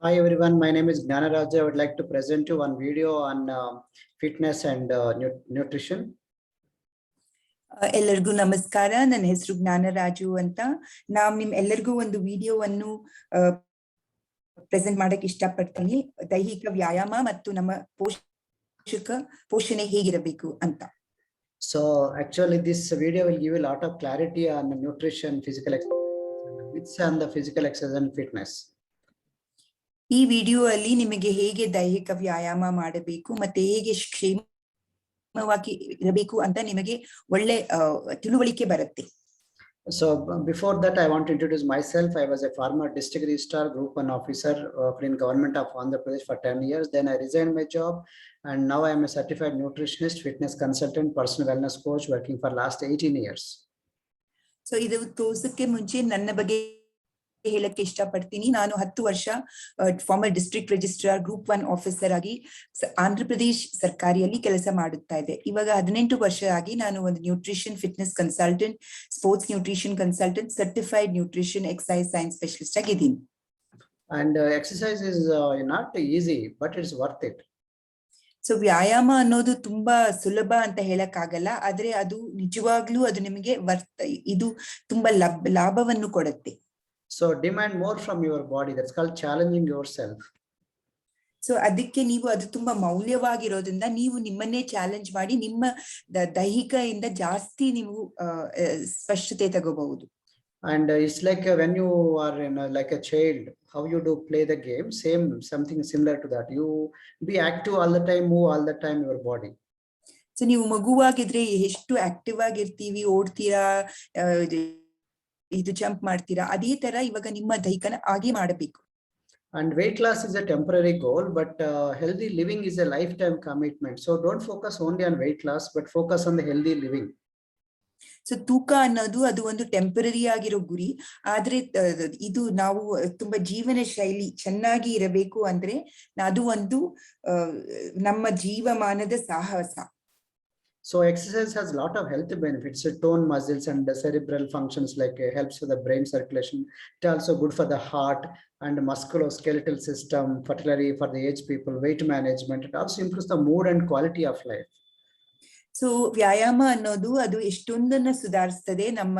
Hi everyone, my name is Gnanaraj. I would like to present you one video on fitness and nutrition. ಎಲ್ಲರಿಗೂ ನಮಸ್ಕಾರ. ನನ್ನ ಹೆಸರು ಜ್ಞಾನರಾಜು ಅಂತ. ನಾನು ನಿಮ್ ಎಲ್ಲರಿಗೂ ಒಂದು ವಿಡಿಯೋವನ್ನು ಪ್ರೆಸೆಂಟ್ ಮಾಡಕ್ಕೆ ಇಷ್ಟಪಡ್ತೀನಿ. ದೈಹಿಕ ವ್ಯಾಯಾಮ ಮತ್ತು ನಮ್ಮ ಪೋಷಣೆ ಹೇಗಿರಬೇಕು ಅಂತ. So actually this video will give you a lot of clarity on nutrition, physical exercise, myths on the physical exercise and fitness. ಈ ವಿಡಿಯೋ ಅಲ್ಲಿ ನಿಮಗೆ ಹೇಗೆ ದೈಹಿಕ ವ್ಯಾಯಾಮ ಮಾಡಬೇಕು ಮತ್ತೆ ಹೇಗೆ ಕ್ಷೇಮವಾಗಿ ಇರಬೇಕು ಅಂತ ನಿಮಗೆ ಒಳ್ಳೆ ತಿಳುವಳಿಕೆ ಬರುತ್ತೆ. So before that I want to introduce myself. I was a former district registrar, group 1 officer in government of Andhra Pradesh for 10 years. Then I resigned my job and now I am a certified nutritionist, fitness consultant, personal wellness coach working for last 18 years. So ಇದು ತೋರ್ಸಕ್ಕೆ ಮುಂಚೆ ನನ್ನ ಬಗ್ಗೆ ಹೇಳಕ್ಕೆ ಇಷ್ಟಪಡ್ತೀನಿ. ನಾನು 10 ವರ್ಷ farmer district registrar, group 1 officer ಆಗಿ ಆಂಧ್ರ ಪ್ರದೇಶ್ ಸರ್ಕಾರಿಯಲ್ಲಿ ಕೆಲಸ ಮಾಡುತ್ತಾ ಇದ್ದೆ. ಇವಾಗ 18 ವರ್ಷ ಆಗಿ ನಾನು ಒಂದು nutrition fitness consultant, sports nutrition consultant, certified nutrition exercise science specialist ಆಗಿದ್ದೀನಿ. And exercise is not easy, but it's worth it. So ವ್ಯಾಯಾಮ ಅನ್ನೋದು ತುಂಬಾ ಸುಲಭ ಅಂತ ಹೇಳಕ್ ಆಗಲ್ಲ, ಆದ್ರೆ ಅದು ನಿಜವಾಗ್ಲೂ ಅದು ನಿಮಗೆ ಇದು ತುಂಬಾ ಲಾಭವನ್ನು ಕೊಡುತ್ತೆ. So demand more from your body. That's called challenging yourself. So ಅದಕ್ಕೆ ನೀವು ಅದು ತುಂಬಾ ಮೌಲ್ಯವಾಗಿರೋದ್ರಿಂದ ನೀವು ನಿಮ್ಮನ್ನೇ ಚಾಲೆಂಜ್ ಮಾಡಿ ನಿಮ್ಮ ದೈಹಿಕದಿಂದ ಜಾಸ್ತಿ ನೀವು ಸ್ಪಷ್ಟತೆ ತಗೋಬಹುದು. And it's like when you are like a child, how you do play the game, something similar to that. You be active all the time, move all the time your body. So ನೀವು ಮಗುವಾಗಿದ್ರೆ ಎಷ್ಟು active ಆಗಿರ್ತೀವಿ, ಓಡ್ತೀರಾ, ಇದು jump ಮಾಡ್ತೀರಾ, ಅದೇ ತರ ಇವಾಗ ನಿಮ್ಮ ದೈಹಿಕನ ಹಾಗೆ ಮಾಡಬೇಕು. And weight loss is a temporary goal, but healthy living is a lifetime commitment. So don't focus only on weight loss, but focus on the healthy living. So ತೂಕ ಅನ್ನೋದು ಅದು ಒಂದು ಟೆಂಪರರಿ ಆಗಿರೋ ಗುರಿ, ಆದ್ರೆ ಇದು ನಾವು ತುಂಬಾ ಜೀವನ ಶೈಲಿ ಚೆನ್ನಾಗಿ ಇರಬೇಕು ಅಂದ್ರೆ ಅದು ಒಂದು ನಮ್ಮ ಜೀವಮಾನದ ಸಾಹಸ. So exercise has a lot of health benefits. Tone muscles and the cerebral functions, like helps with the brain circulation. It also good for the heart and musculoskeletal system, particularly for the aged people, weight management. It also improves the mood and quality of life. So ವ್ಯಾಯಾಮ ಅನ್ನೋದು ಅದು ಎಷ್ಟೊಂದನ್ನ ಸುಧಾರಿಸ್ತದೆ. ನಮ್ಮ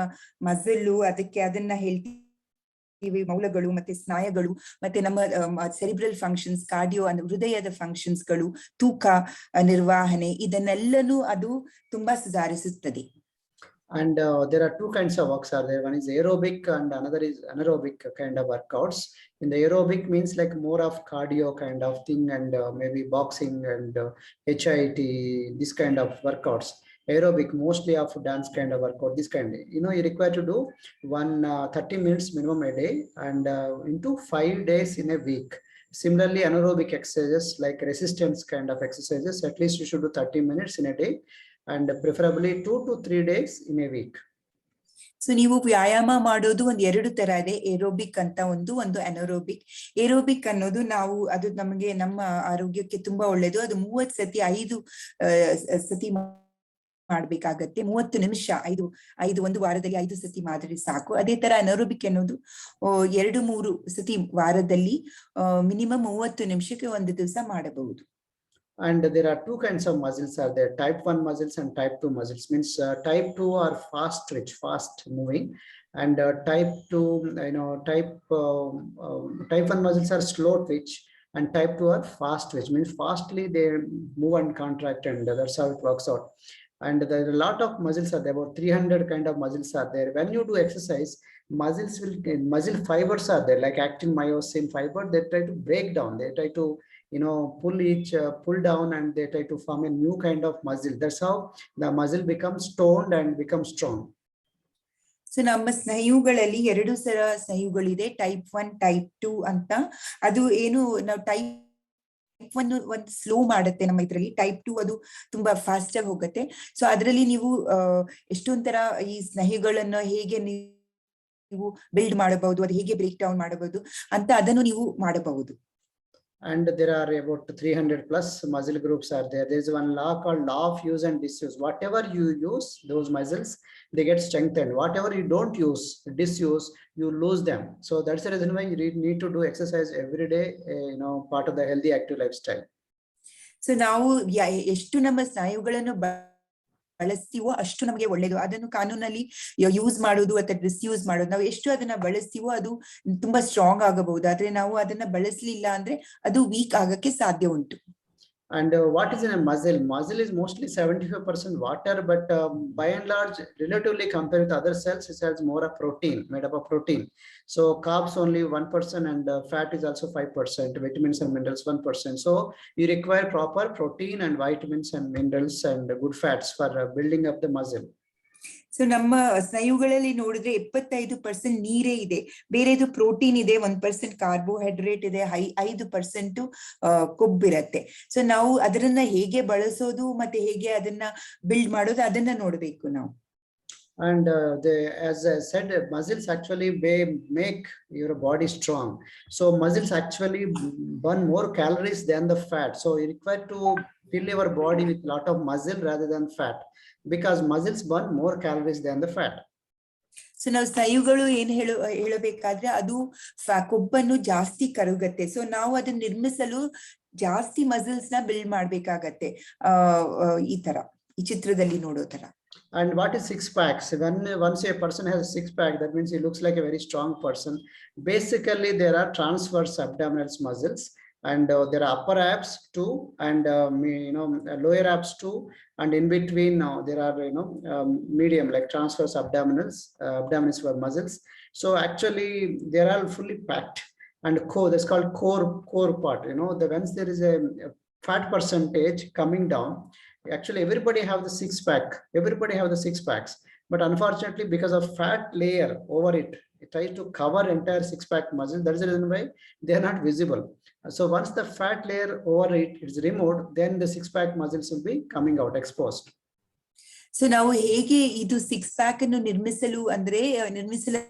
ಮಸಲು ಅದನ್ನ ಹೇಳ್ತೀವಿ, ಮೌಲಗಳು ಮತ್ತೆ ಸ್ನಾಯುಗಳು, ಮತ್ತೆ ನಮ್ಮ ಸೆರಿಬ್ರಲ್ ಫಂಕ್ಷನ್ಸ್, ಕಾರ್ಡಿಯೋ ಅಂದ್ರೆ ಹೃದಯದ ಫಂಕ್ಷನ್ಸ್ ಗಳು, ತೂಕ ನಿರ್ವಹಣೆ, ಇದನ್ನೆಲ್ಲನೂ ಅದು ತುಂಬಾ ಸುಧಾರಿಸುತ್ತದೆ. And there are two kinds of works are there. One is aerobic and another is anaerobic kind of workouts. In the aerobic means like more of cardio kind of thing, and maybe boxing and HIIT, this kind of workouts. Aerobic mostly of dance kind of workout, this kind. You require to do 30 minutes minimum a day and into 5 days in a week. Similarly, anaerobic exercises like resistance kind of exercises, at least you should do 30 minutes in a day and preferably 2 to 3 days in a week. So ನೀವು ವ್ಯಾಯಾಮ ಮಾಡೋದು ಒಂದು 2 ತರ ಇದೆ. Aerobic ಅಂತ ಒಂದು anaerobic. Aerobic ಅನ್ನೋದು ಅದು ನಮಗೆ ನಮ್ಮ ಆರೋಗ್ಯಕ್ಕೆ ತುಂಬಾ ಒಳ್ಳೇದು. ಅದು 30 ಸತಿ 5 ಸತಿ ಮಾಡ್ಬೇಕಾಗತ್ತೆ. 30 ನಿಮಿಷ, 5 ಒಂದು ವಾರದಲ್ಲಿ 5 ಸತಿ ಮಾಡಿದ್ರೆ ಸಾಕು. ಅದೇ ತರ ಅನರೋಬಿಕ್ ಅನ್ನೋದು 2-3 ಸತಿ ವಾರದಲ್ಲಿ ಮಿನಿಮಮ್ 30 ನಿಮಿಷಕ್ಕೆ ಒಂದು ದಿವಸ ಮಾಡಬಹುದು. And there are two kinds of muscles are there: type 1 muscles and type 2 muscles. Means type 2 are fast twitch, fast moving, and type 2 type 1 muscles are slow twitch and type 2 are fast twitch. Means fastly they move and contract, and that's how it works out. And there are a lot of muscles are there, about 300 kind of muscles are there. When you do exercise, muscle fibers are there, like actin, myosin fiber. They try to break down, they try to pull down, and they try to form a new kind of muscle. That's how the muscle becomes toned and becomes strong. So ನಮ್ಮ ಸ್ನಾಯುಗಳಲ್ಲಿ 2 ತರ ಸ್ನಾಯುಗಳಿದೆ, type 1, type 2 ಅಂತ. ಅದು ಏನು, ನಾವು type 1 ಒಂದು slow ಮಾಡುತ್ತೆ ನಮ್ಮ ಇದರಲ್ಲಿ, ಟೈಪ್ 2 ಅದು ತುಂಬಾ ಫಾಸ್ಟ್ ಆಗಿ ಹೋಗುತ್ತೆ. ಸೊ ಅದರಲ್ಲಿ ನೀವು ಎಷ್ಟೊಂಥರ ಈ ಸ್ನಾಯುಗಳನ್ನು ಹೇಗೆ ನೀವು ಬಿಲ್ಡ್ ಮಾಡಬಹುದು, ಅದು ಹೇಗೆ ಬ್ರೇಕ್ ಡೌನ್ ಮಾಡಬಹುದು ಅಂತ ಅದನ್ನು ನೀವು ಮಾಡಬಹುದು. And there are about 300 plus muscle groups are there. There is one law called law of use and disuse. Whatever you use those muscles, they get strengthened. Whatever you don't use, disuse, you lose them. So that's the reason why you need to do exercise every day, part of the healthy active lifestyle. So ನಾವು ಎಷ್ಟು ನಮ್ಮ ಸ್ನಾಯುಗಳನ್ನು ಬಳಸ್ತೀವೋ ಅಷ್ಟು ನಮಗೆ ಒಳ್ಳೇದು. ಅದನ್ನು ಕಾನೂನಲ್ಲಿ use ಮಾಡೋದು ಅಥವಾ ಡಿಸ್ಯೂಸ್ ಮಾಡೋದು, ನಾವು ಎಷ್ಟು ಅದನ್ನ ಬಳಸ್ತೀವೋ ಅದು ತುಂಬಾ ಸ್ಟ್ರಾಂಗ್ ಆಗಬಹುದು. ಆದ್ರೆ ನಾವು ಅದನ್ನ ಬಳಸಲಿಲ್ಲ ಅಂದ್ರೆ ಅದು ವೀಕ್ ಆಗಕ್ಕೆ ಸಾಧ್ಯ ಉಂಟು. And what is in a muscle? Muscle is mostly 75% water, but by and large, relatively compared to other cells, it has more of protein, made up of protein. So carbs only 1%, and fat is also 5%, vitamins and minerals 1%. So you require proper protein and vitamins and minerals and good fats for building up the muscle. So ನಮ್ಮ ಸ್ನಾಯುಗಳಲ್ಲಿ ನೋಡಿದ್ರೆ 75% ನೀರೇ ಇದೆ, ಬೇರೆದು protein ಇದೆ, 1% carbohydrate ಇದೆ, 5% ಕೊಬ್ಬಿರತ್ತೆ. So ನಾವು ಅದನ್ನ ಹೇಗೆ ಬಳಸೋದು ಮತ್ತೆ ಹೇಗೆ ಅದನ್ನ ಬಿಲ್ಡ್ ಮಾಡೋದು ಅದನ್ನ ನೋಡ್ಬೇಕು ನಾವು. And as I said, muscles actually make your body strong. So muscles actually burn more calories than the fat. So you require to fill your body with a lot of muscle rather than fat, because muscles burn more calories than the fat. So ನಾವು ಸ್ನಾಯುಗಳು ಏನ್ ಹೇಳಬೇಕಾದ್ರೆ ಅದು ಕೊಬ್ಬನ್ನು ಜಾಸ್ತಿ ಕರಗತ್ತೆ. So ನಾವು ಅದನ್ನ ನಿರ್ಮಿಸಲು ಜಾಸ್ತಿ ಮಸಲ್ಸ್ ನ ಬಿಲ್ಡ್ ಮಾಡ್ಬೇಕಾಗತ್ತೆ, ಈ ತರ ಈ ಚಿತ್ರದಲ್ಲಿ ನೋಡೋ ತರ. And what is six packs? Once a person has a six pack, that means he looks like a very strong person. Basically, there are transverse abdominal muscles, and there are upper abs too, and lower abs too, and in between there are medium, like transverse abdominis muscles. So actually, they are all fully packed, and core, that's called core part. Once there is a fat percentage coming down, actually everybody have the six packs, but unfortunately because of fat layer over it tries to cover entire six pack muscle. That is the reason why they are not visible. So once the fat layer over it is removed, then the six pack muscles will be coming out, exposed. So ನಾವು ಹೇಗೆ ಇದು six pack ಅನ್ನು ನಿರ್ಮಿಸಬೇಕು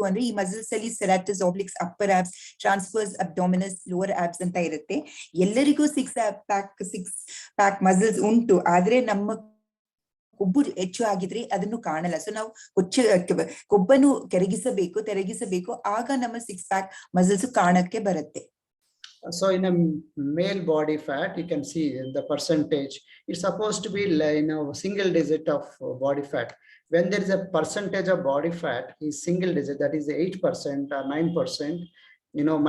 ಅಂದ್ರೆ ಈ muscles ಅಲ್ಲಿ serratus obliques, upper abs, transverse abdominis, lower abs ಅಂತ ಇರುತ್ತೆ. ಎಲ್ಲರಿಗೂ ಸಿಕ್ಸ್ ಪ್ಯಾಕ್ ಮಸಲ್ಸ್ ಉಂಟು, ಆದ್ರೆ ನಮ್ಮ ಕೊಬ್ಬು ಹೆಚ್ಚು ಆಗಿದ್ರೆ ಅದನ್ನು ಕಾಣಲ್ಲ. ಸೊ ನಾವು ಕೊಬ್ಬನ್ನು ತೆರಗಿಸಬೇಕು, ಆಗ ನಮ್ಮ ಸಿಕ್ಸ್ ಪ್ಯಾಕ್ ಮಸಲ್ಸ್ ಕಾಣಕ್ಕೆ ಬರುತ್ತೆ. So in a male body fat, you can see the percentage. It's supposed to be single digit of body fat. When there is a percentage of body fat is single digit, that is 8% or 9%,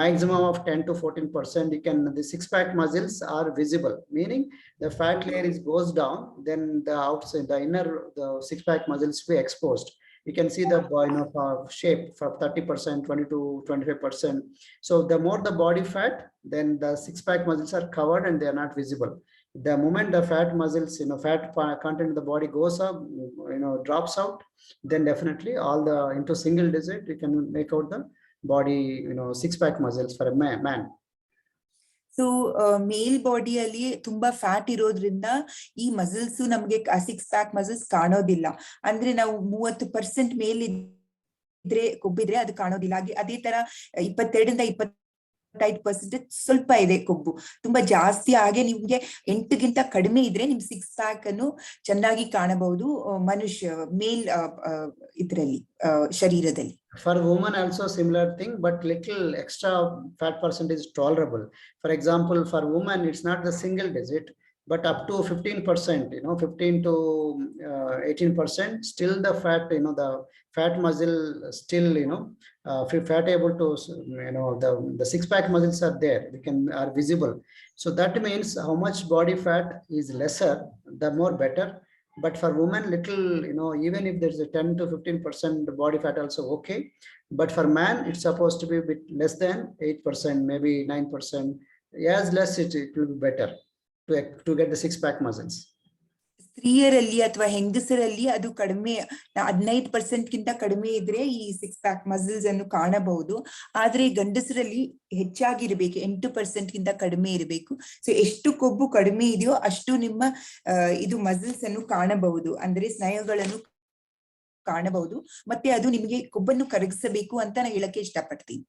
maximum of 10 to 14%, the six pack muscles are visible, meaning the fat layer goes down, then the outside, the inner, the six pack muscles be exposed. You can see the shape from 30%, 20 to 25%. So the more the body fat, then the six pack muscles are covered and they are not visible. The moment the fat muscles, fat content in the body goes up, drops out, then definitely all the into single digit, you can make out the body, six pack muscles for a man. So ಮೇಲ್ ಬಾಡಿಯಲ್ಲಿ ತುಂಬಾ fat ಇರೋದ್ರಿಂದ ಈ muscles ನಮ್ಗೆ six pack muscles ಕಾಣೋದಿಲ್ಲ. ಅಂದ್ರೆ ನಾವು 30% ಮೇಲಿದ್ರೆ ಕೊಬ್ಬಿದ್ರೆ ಅದು ಕಾಣೋದಿಲ್ಲ. ಅದೇ ತರ 22 25% ಸ್ವಲ್ಪ ಇದೆ ಕೊಬ್ಬು, ತುಂಬಾ ಜಾಸ್ತಿ ಆಗಿ ನಿಮ್ಗೆ 8ಗಿಂತ ಕಡಿಮೆ ಇದ್ರೆ ನಿಮ್ ಸಿಕ್ಸ್ ಪ್ಯಾಕ್ ಅನ್ನು ಚೆನ್ನಾಗಿ ಕಾಣಬಹುದು ಮನುಷ್ಯ ಮೇಲ್ ಇದ್ರಲ್ಲಿ ಶರೀರದಲ್ಲಿ. For women also similar thing, but little extra fat percentage is tolerable. For example, for women it's not the single digit, but up to 15%, 15 to 18%, still the fat, the fat muscle still, fat able to, the six pack muscles are there, are visible. So that means how much body fat is lesser, the more better. But for women, little, even if there's a 10 to 15% body fat also okay. But for man, it's supposed to be a bit less than 8%, maybe 9%. As less, it will be better to get the six pack muscles. ಸ್ತ್ರೀಯರಲ್ಲಿ ಅಥವಾ ಹೆಂಗಸರಲ್ಲಿ ಅದು ಕಡಿಮೆ 15% ಗಿಂತ ಕಡಿಮೆ ಇದ್ರೆ ಈ six pack muscles ಅನ್ನು ಕಾಣಬಹುದು. ಆದ್ರೆ ಗಂಡಸರಲ್ಲಿ ಹೆಚ್ಚಾಗಿರ್ಬೇಕು, 8% ಗಿಂತ ಕಡಿಮೆ ಇರಬೇಕು. ಸೊ ಎಷ್ಟು ಕೊಬ್ಬು ಕಡಿಮೆ ಇದೆಯೋ ಅಷ್ಟು ನಿಮ್ಮ ಇದು ಮಸಲ್ಸ್ ಅನ್ನು ಕಾಣಬಹುದು, ಅಂದ್ರೆ ಸ್ನಾಯುಗಳನ್ನು ಕಾಣಬಹುದು. ಮತ್ತೆ ಅದು ನಿಮಗೆ ಕೊಬ್ಬನ್ನು ಕರಗಿಸಬೇಕು ಅಂತ ನಾನು ಹೇಳಕ್ಕೆ ಇಷ್ಟಪಡ್ತೀನಿ.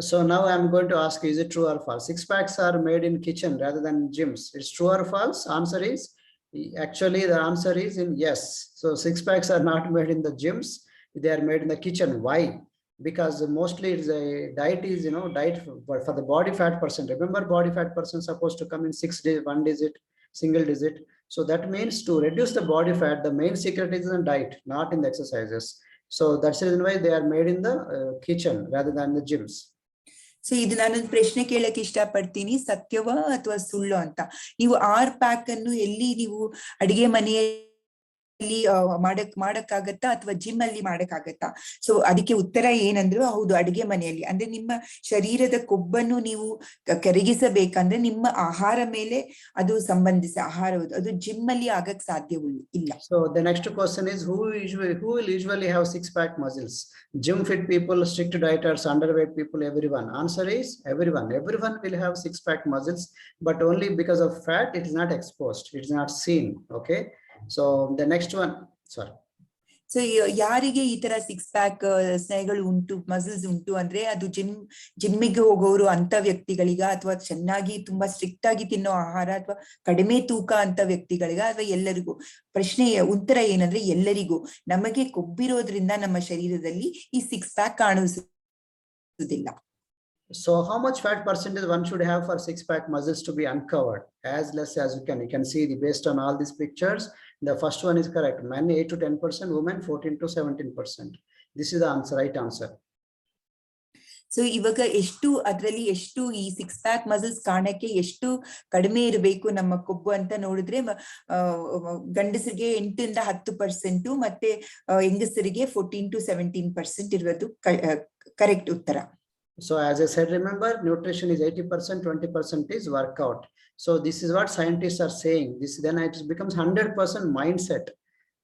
So now I'm going to ask, is it true or false? Six packs are made in kitchen rather than gyms. It's true or false? Answer is Actually, the answer is in yes. So six packs are not made in the gyms; they are made in the kitchen. Why? Because mostly it's a diet is diet for the body fat person. Remember, body fat person supposed to come in 6 days, 1 digit, single digit. So that means to reduce the body fat, the main secret is in diet, not in the exercises. So that's the reason why they are made in the kitchen rather than the gyms. So ಇದು ನಾನೊಂದು ಪ್ರಶ್ನೆ ಕೇಳಕ್ ಇಷ್ಟ ಪಡ್ತೀನಿ, ಸತ್ಯವ ಅಥವಾ ಸುಳ್ಳು ಅಂತ. ನೀವು 6 ಪ್ಯಾಕ್ ಅನ್ನು ಎಲ್ಲಿ ನೀವು ಅಡಿಗೆ ಮನೆಯಲ್ಲಿ ಮಾಡಕ್ಕಾಗತ್ತಾ ಅಥವಾ ಜಿಮ್ ಅಲ್ಲಿ ಮಾಡಕ್ಕಾಗತ್ತಾ? ಸೊ ಅದಕ್ಕೆ ಉತ್ತರ ಏನಂದ್ರು, ಹೌದು, ಅಡಿಗೆ ಮನೆಯಲ್ಲಿ. ಅಂದ್ರೆ ನಿಮ್ಮ ಶರೀರದ ಕೊಬ್ಬನ್ನು ನೀವು ಕರಗಿಸಬೇಕಂದ್ರೆ ನಿಮ್ಮ ಆಹಾರ ಮೇಲೆ ಅದು ಸಂಬಂಧಿಸಿ ಆಹಾರ, ಅದು ಜಿಮ್ ಅಲ್ಲಿ ಆಗಕ್ ಸಾಧ್ಯವಿಲ್ಲ. So the next question is who will usually have six pack muscles? Gym fit people, strict dieters, underweight people, everyone. Answer is everyone. Everyone will have six pack muscles, but only because of fat it is not exposed, it is not seen. Okay, so the next one, sorry. So ಯಾರಿಗೆ ಈ ತರ 6 pack ಸ್ನಾಯುಗಳು ಉಂಟು, muscles ಉಂಟು ಅಂದ್ರೆ ಅದು ಜಿಮ್ಮಿಗೆ ಹೋಗೋರು ಅಂತ ವ್ಯಕ್ತಿಗಳಿಗ, ಅಥವಾ ಚೆನ್ನಾಗಿ ತುಂಬಾ ಸ್ಟ್ರಿಕ್ಟ್ ಆಗಿ ತಿನ್ನೋ ಆಹಾರ, ಅಥವಾ ಕಡಿಮೆ ತೂಕ ಅಂತ ವ್ಯಕ್ತಿಗಳಿಗ, ಅಥವಾ ಎಲ್ಲರಿಗೂ? ಪ್ರಶ್ನೆಯ ಉತ್ತರ ಏನಂದ್ರೆ ಎಲ್ಲರಿಗೂ. ನಮಗೆ ಕೊಬ್ಬಿರೋದ್ರಿಂದ ನಮ್ಮ ಶರೀರದಲ್ಲಿ ಈ 6 ಪ್ಯಾಕ್ ಕಾಣಿಸುವುದಿಲ್ಲ. So how much fat percentage one should have for six pack muscles to be uncovered? As less as you can. You can see based on all these pictures, the first one is correct. Men 8 to 10%, women 14 to 17%. This is the answer, right answer. So ಇವಾಗ ಅದ್ರಲ್ಲಿ ಎಷ್ಟು ಈ 6 pack muscles ಕಾಣಕ್ಕೆ ಎಷ್ಟು ಕಡಿಮೆ ಇರಬೇಕು ನಮ್ಮ ಕೊಬ್ಬು ಅಂತ ನೋಡಿದ್ರೆ, ಗಂಡಸರಿಗೆ 8 ಇಂದ 10%, ಮತ್ತೆ ಹೆಂಗಸರಿಗೆ 14 to 17% ಇರೋದು ಕರೆಕ್ಟ್ ಉತ್ತರ. So as I said, remember, nutrition is 80%, 20% is workout. So this is what scientists are saying. Then it becomes 100% mindset.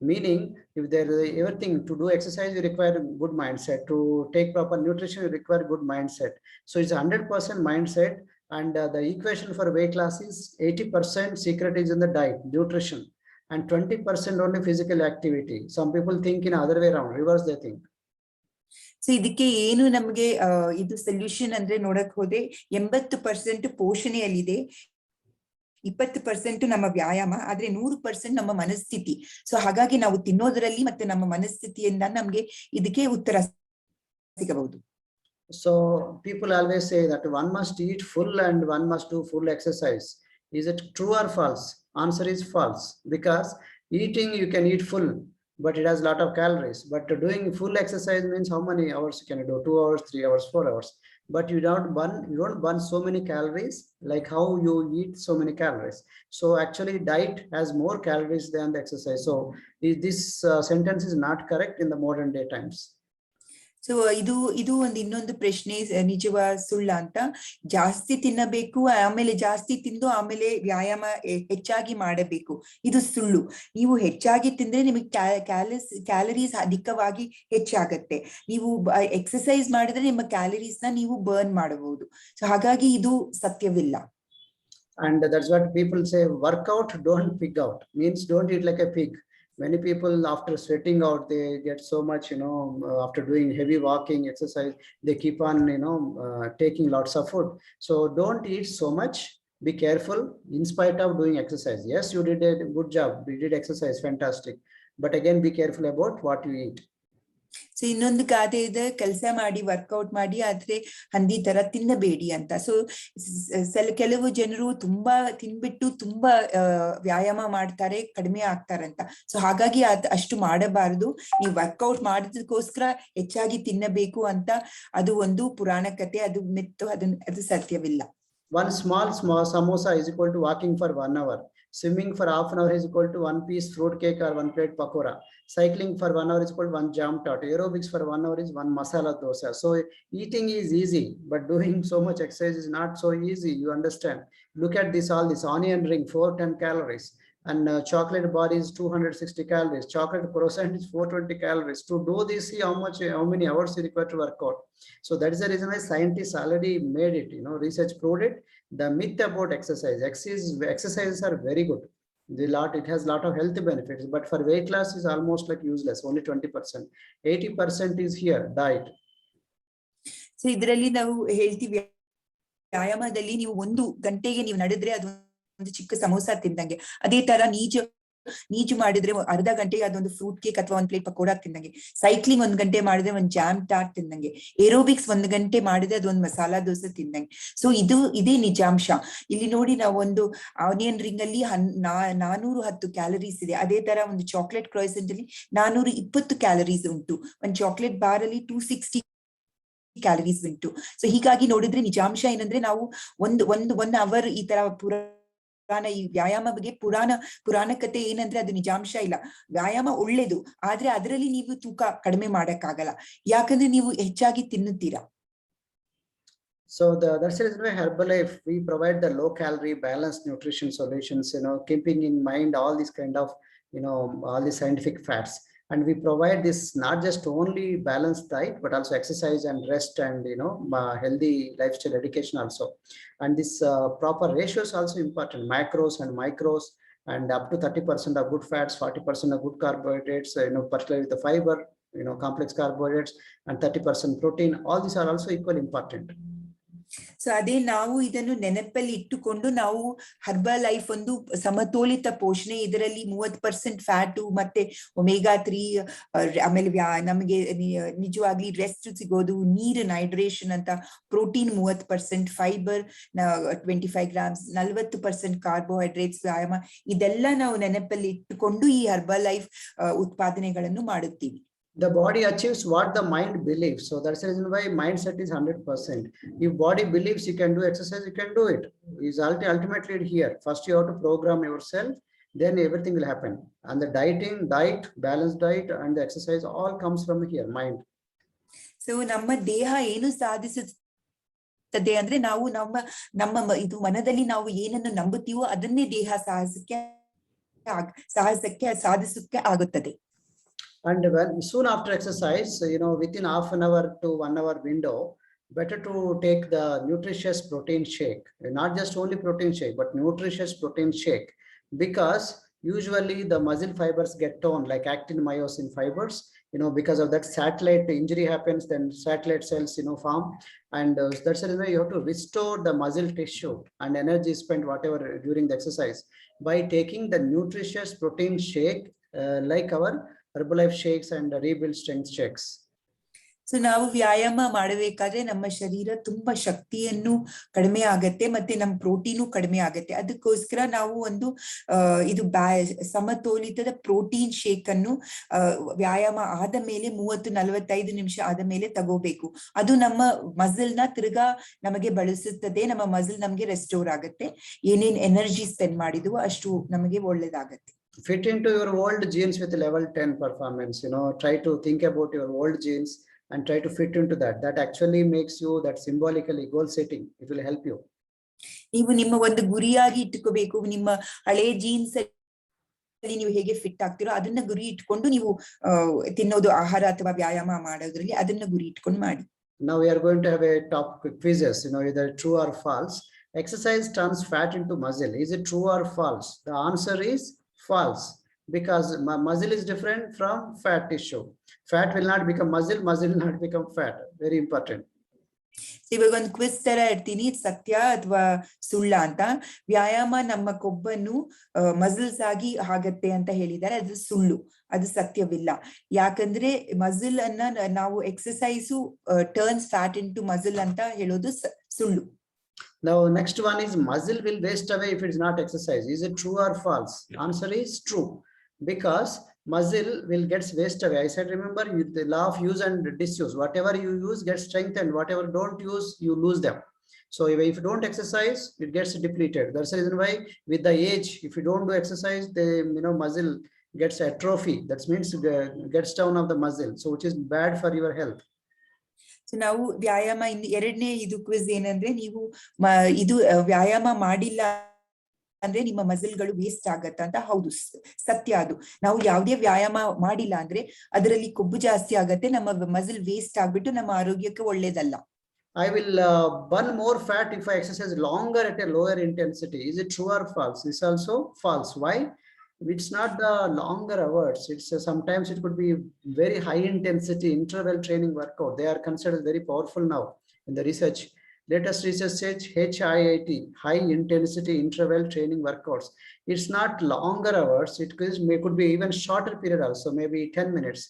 Meaning, if there is everything to do exercise, you require good mindset. To take proper nutrition, you require good mindset. So it's 100% mindset. And the equation for weight loss is 80% secret is in the diet, nutrition, and 20% only physical activity. Some people think in other way around, reverse they think. So ಇದಕ್ಕೆ ಏನು ನಮ್ಗೆ ಇದು solution ಅಂದ್ರೆ ನೋಡಕ್ ಹೋದೆ, 80% ಪೋಷಣೆಯಲ್ಲಿದೆ, 20% ನಮ್ಮ ವ್ಯಾಯಾಮ, ಆದ್ರೆ 100% ನಮ್ಮ ಮನಸ್ಥಿತಿ. ಸೊ ಹಾಗಾಗಿ ನಾವು ತಿನ್ನೋದ್ರಲ್ಲಿ ಮತ್ತೆ ನಮ್ಮ ಮನಸ್ಥಿತಿಯಿಂದ ನಮ್ಗೆ ಇದಕ್ಕೆ ಉತ್ತರ ಸಿಗಬಹುದು. So people always say that one must eat full and one must do full exercise. Is it true or false? Answer is false, because eating you can eat full, but it has a lot of calories. But doing full exercise means how many hours can you do? 2 hours, 3 hours, 4 hours. But you don't burn so many calories like how you eat so many calories. So actually diet has more calories than the exercise. So this sentence is not correct in the modern day times. So ಇದು ಒಂದು ಇನ್ನೊಂದು ಪ್ರಶ್ನೆ, ನಿಜವಾ ಸುಳ್ಳ ಅಂತ. ಜಾಸ್ತಿ ತಿನ್ನಬೇಕು, ಆಮೇಲೆ ಜಾಸ್ತಿ ತಿಂದು ಆಮೇಲೆ ವ್ಯಾಯಾಮ ಹೆಚ್ಚಾಗಿ ಮಾಡಬೇಕು, ಇದು ಸುಳ್ಳು. ನೀವು ಹೆಚ್ಚಾಗಿ ತಿಂದ್ರೆ ನಿಮಗೆ ಕ್ಯಾಲರೀಸ್ ಅಧಿಕವಾಗಿ ಹೆಚ್ಚಾಗತ್ತೆ. ನೀವು ಎಕ್ಸರ್ಸೈಸ್ ಮಾಡಿದ್ರೆ ನಿಮ್ಮ ಕ್ಯಾಲರೀಸ್ ನ ನೀವು ಬರ್ನ್ ಮಾಡಬಹುದು. ಸೊ ಹಾಗಾಗಿ ಇದು ಸತ್ಯವಿಲ್ಲ. And that's what people say, workout, don't pig out. Means don't eat like a pig. Many people after sweating out, they get so much, after doing heavy walking exercise, they keep on, taking lots of food. So don't eat so much. Be careful in spite of doing exercise. Yes, you did a good job. You did exercise, fantastic. But again, be careful about what you eat. So ಇನ್ನೊಂದು ಗಾದೆ ಇದೆ, ಕೆಲಸ ಮಾಡಿ workout ಮಾಡಿ ಆದ್ರೆ ಹಂದಿ ತರ ತಿನ್ನಬೇಡಿ ಅಂತ. ಸೊ ಕೆಲವು ಜನರು ತುಂಬಾ ತಿನ್ಬಿಟ್ಟು ತುಂಬಾ ವ್ಯಾಯಾಮ ಮಾಡ್ತಾರೆ, ಕಡಿಮೆ ಆಗ್ತಾರಂತ. ಸೊ ಹಾಗಾಗಿ ಅಷ್ಟು ಮಾಡಬಾರದು. ನೀವು ವರ್ಕೌಟ್ ಮಾಡೋದಕ್ಕೋಸ್ಕರ ಹೆಚ್ಚಾಗಿ ತಿನ್ನಬೇಕು ಅಂತ ಅದು ಒಂದು ಪುರಾಣ ಕಥೆ, ಅದು ಮಿತ್ತು, ಅದು ಸತ್ಯವಿಲ್ಲ. One small samosa is equal to walking for 1 hour. Swimming for half an hour is equal to 1 piece fruit cake or 1 plate pakora. Cycling for 1 hour is equal to 1 jam tot. Aerobics for 1 hour is 1 masala dosa. So eating is easy, but doing so much exercise is not so easy. You understand? Look at all this onion ring, 410 calories. And chocolate bar is 260 calories. Chocolate croissant is 420 calories. To do this, see how many hours you require to work out. So that is the reason why scientists already made it. Research proved it. The myth about exercises are very good. It has a lot of health benefits, but for weight loss is almost like useless. Only 20%. 80% is here, diet. So ಇದರಲ್ಲಿ ನಾವು ಹೇಳ್ತೀವಿ, ವ್ಯಾಯಾಮದಲ್ಲಿ ನೀವು 1 ಗಂಟೆಗೆ ನೀವು ನಡೆದ್ರೆ ಅದು ಒಂದು ಚಿಕ್ಕ ಸಮೋಸ ತಿಂದಂಗೆ. ಅದೇ ತರ ನೀಜು ಮಾಡಿದ್ರೆ ಅರ್ಧ ಗಂಟೆಗೆ ಅದೊಂದು ಫ್ರೂಟ್ ಕೇಕ್ ಅಥವಾ ಒಂದು ಪ್ಲೇಟ್ ಪಕೋಡ ತಿಂದಂಗೆ, ಸೈಕ್ಲಿಂಗ್ 1 ಗಂಟೆ ಮಾಡಿದ್ರೆ ಒಂದು ಜಾಮ್ ಟಾಟ್ ತಿಂದಂಗೆ, ಏರೋಬಿಕ್ಸ್ 1 ಗಂಟೆ ಮಾಡಿದ್ರೆ ಅದೊಂದು ಮಸಾಲಾ ದೋಸೆ ತಿಂದಂಗೆ. ಸೊ ಇದೇ ನಿಜಾಂಶ. ಇಲ್ಲಿ ನೋಡಿ, ನಾವು ಒಂದು ಆನಿಯನ್ ರಿಂಗ್ ಅಲ್ಲಿ 410 ಕ್ಯಾಲರೀಸ್ ಇದೆ. ಅದೇ ತರ ಒಂದು ಚಾಕ್ಲೇಟ್ ಕ್ರಾಯ್ಸೆಂಟ್ ಅಲ್ಲಿ 420 ಕ್ಯಾಲರೀಸ್ ಉಂಟು. ಒಂದು ಚಾಕ್ಲೇಟ್ ಬಾರ್ ಅಲ್ಲಿ 260 ಕ್ಯಾಲರೀಸ್ ಉಂಟು. ಸೊ ಹೀಗಾಗಿ ನೋಡಿದ್ರೆ ನಿಜಾಂಶ ಏನಂದ್ರೆ, ನಾವು ಒನ್ ಅವರ್ ಈ ತರ ಈ ವ್ಯಾಯಾಮ ಬಗ್ಗೆ ಪುರಾಣ ಕತೆ ಏನಂದ್ರೆ ಅದು ನಿಜಾಂಶ ಇಲ್ಲ. ವ್ಯಾಯಾಮ ಒಳ್ಳೇದು, ಆದ್ರೆ ಅದರಲ್ಲಿ ನೀವು ತೂಕ ಕಡಿಮೆ ಮಾಡಕ್ಕಾಗಲ್ಲ, ಯಾಕಂದ್ರೆ ನೀವು ಹೆಚ್ಚಾಗಿ ತಿನ್ನುತ್ತೀರಾ. So that's the reason why Herbalife, we provide the low calorie balanced nutrition solutions, keeping in mind all these kind of, all these scientific facts. And we provide this not just only balanced diet, but also exercise and rest and, healthy lifestyle education also. And this proper ratios also important, macros and micros, and up to 30% of good fats, 40% of good carbohydrates, particularly the fiber, complex carbohydrates, and 30% protein. All these are also equally important. So ಅದೇ ನಾವು ಇದನ್ನು ನೆನಪಲ್ಲಿ ಇಟ್ಟುಕೊಂಡು ನಾವು herbal life ಒಂದು ಸಮತೋಲಿತ ಪೋಷಣೆ, ಇದರಲ್ಲಿ 30% ಫ್ಯಾಟು ಮತ್ತೆ ಒಮೆಗಾ 3, ಆಮೇಲೆ ನಮಗೆ ನಿಜವಾಗ್ಲಿ ರೆಸ್ಟ್ ಸಿಗೋದು, ನೀರು ಹೈಡ್ರೇಷನ್ ಅಂತ, ಪ್ರೋಟೀನ್ 30%, ಫೈಬರ್ 25 ಗ್ರಾಮ್ಸ್, 40% ಕಾರ್ಬೋಹೈಡ್ರೇಟ್ಸ್, ವ್ಯಾಯಾಮ, ಇದೆಲ್ಲ ನಾವು ನೆನಪಲ್ಲಿ ಇಟ್ಟುಕೊಂಡು ಈ ಹರ್ಬಲ್ ಲೈಫ್ ಉತ್ಪಾದನೆಗಳನ್ನು ಮಾಡುತ್ತೀವಿ. The body achieves what the mind believes. So that's the reason why mindset is 100%. If body believes you can do exercise, you can do it. Is ultimately here. First you have to program yourself, then everything will happen. And the diet, balanced diet, and the exercise all comes from here, mind. So ನಮ್ಮ ದೇಹ ಏನು ಸಾಧಿಸುತ್ತದೆ ಅಂದ್ರೆ, ನಾವು ನಮ್ಮ ಇದು ಮನದಲ್ಲಿ ನಾವು ಏನನ್ನು ನಂಬುತ್ತೀವೋ ಅದನ್ನೇ ದೇಹ ಸಾಹಸಕ್ಕೆ ಸಾಧಿಸಕ್ಕೆ ಆಗುತ್ತದೆ. And when soon after exercise, within half an hour to 1 hour window, better to take the nutritious protein shake. Not just only protein shake, but nutritious protein shake, because usually the muscle fibers get torn, like actin myosin fibers, because of that satellite injury happens, then satellite cells, form. And that's the reason you have to restore the muscle tissue and energy spent whatever during the exercise by taking the nutritious protein shake, like our Herbalife shakes and rebuild strength shakes. So ನಾವು ವ್ಯಾಯಾಮ ಮಾಡಬೇಕಾದ್ರೆ ನಮ್ಮ ಶರೀರ ತುಂಬಾ ಶಕ್ತಿಯನ್ನು ಕಡಿಮೆ ಆಗತ್ತೆ, ಮತ್ತೆ ನಮ್ಮ ಪ್ರೋಟೀನು ಕಡಿಮೆ ಆಗತ್ತೆ. ಅದಕ್ಕೋಸ್ಕರ ನಾವು ಒಂದು ಇದು ಸಮತೋಲಿತದ ಪ್ರೋಟೀನ್ ಶೇಕ್ ಅನ್ನು ವ್ಯಾಯಾಮ ಆದ ಮೇಲೆ 30-45 ನಿಮಿಷ ಆದ ಮೇಲೆ ತಗೋಬೇಕು. ಅದು ನಮ್ಮ ಮಸಲ್ ನ ತಿರ್ಗಾ ನಮಗೆ ಬಳಸುತ್ತದೆ, ನಮ್ಮ ಮಸಲ್ ನಮ್ಗೆ ರೆಸ್ಟೋರ್ ಆಗತ್ತೆ. ಏನೇನ್ ಎನರ್ಜಿ ಸ್ಪೆಂಡ್ ಮಾಡಿದ್ವು ಅಷ್ಟು ನಮಗೆ ಒಳ್ಳೇದಾಗತ್ತೆ. Fit into your old genes with level 10 performance. Try to think about your old genes and try to fit into that. That actually makes you that symbolically goal setting. It will help you. ನೀವು ನಿಮ್ಮ ಒಂದು ಗುರಿಯಾಗಿ ಇಟ್ಟುಕೋಬೇಕು. ನಿಮ್ಮ ಹಳೆ jeans ಅಲ್ಲಿ ನೀವು ಹೇಗೆ fit ಆಗ್ತಿರೋ ಅದನ್ನ ಗುರಿ ಇಟ್ಕೊಂಡು ನೀವು ತಿನ್ನೋದು ಆಹಾರ ಅಥವಾ ವ್ಯಾಯಾಮ ಮಾಡೋದ್ರಲ್ಲಿ ಅದನ್ನ ಗುರಿ ಇಟ್ಕೊಂಡು ಮಾಡಿ. Now we are going to have a top quizzes, either true or false. Exercise turns fat into muscle. Is it true or false? The answer is false, because muscle is different from fat tissue. Fat will not become muscle will not become fat. Very important. ಇವಾಗ ಒಂದು quiz ತರ ಇರ್ತೀನಿ, ಸತ್ಯ ಅಥವಾ ಸುಳ್ಳ ಅಂತ. ವ್ಯಾಯಾಮ ನಮ್ಮ ಕೊಬ್ಬನ್ನು ಮಸಲ್ಸ್ ಆಗಿ ಆಗತ್ತೆ ಅಂತ ಹೇಳಿದ್ದಾರೆ, ಅದು ಸುಳ್ಳು, ಅದು ಸತ್ಯವಿಲ್ಲ. ಯಾಕಂದ್ರೆ ಮಸಲ್ ಅನ್ನ ನಾವು exercise turns fat into muscle ಅಂತ ಹೇಳೋದು ಸುಳ್ಳು. Now, next one is muscle will waste away if it's not exercise. Is it true or false? Answer is true, because muscle will get waste away. I said, remember the law of use and disuse. Whatever you use gets strengthened. Whatever don't use, you lose them. So if you don't exercise, it gets depleted. That's the reason why with the age, if you don't do exercise, the muscle gets atrophy. That means gets down of the muscle. So which is bad for your health. So ನಾವು ವ್ಯಾಯಾಮ ಎರಡನೇ ಇದು quiz ಏನಂದ್ರೆ, ನೀವು ಇದು ವ್ಯಾಯಾಮ ಮಾಡಿಲ್ಲ ಅಂದ್ರೆ ನಿಮ್ಮ ಮಸಲ್ಗಳು ವೇಸ್ಟ್ ಆಗತ್ತ ಅಂತ. ಹೌದು, ಸತ್ಯ ಅದು. ನಾವು ಯಾವುದೇ ವ್ಯಾಯಾಮ ಮಾಡಿಲ್ಲ ಅಂದ್ರೆ ಅದರಲ್ಲಿ ಕೊಬ್ಬು ಜಾಸ್ತಿ ಆಗತ್ತೆ, ನಮ್ಮ ಮಸಲ್ ವೇಸ್ಟ್ ಆಗ್ಬಿಟ್ಟು ನಮ್ಮ ಆರೋಗ್ಯಕ್ಕೆ ಒಳ್ಳೇದಲ್ಲ. I will burn more fat if I exercise longer at a lower intensity. Is it true or false? It's also false. Why? It's not the longer hours. It's sometimes it could be very high intensity interval training workout. They are considered very powerful now in the research. Latest research says HIIT, high intensity interval training workouts. It's not longer hours. It could be even shorter period also, maybe 10 minutes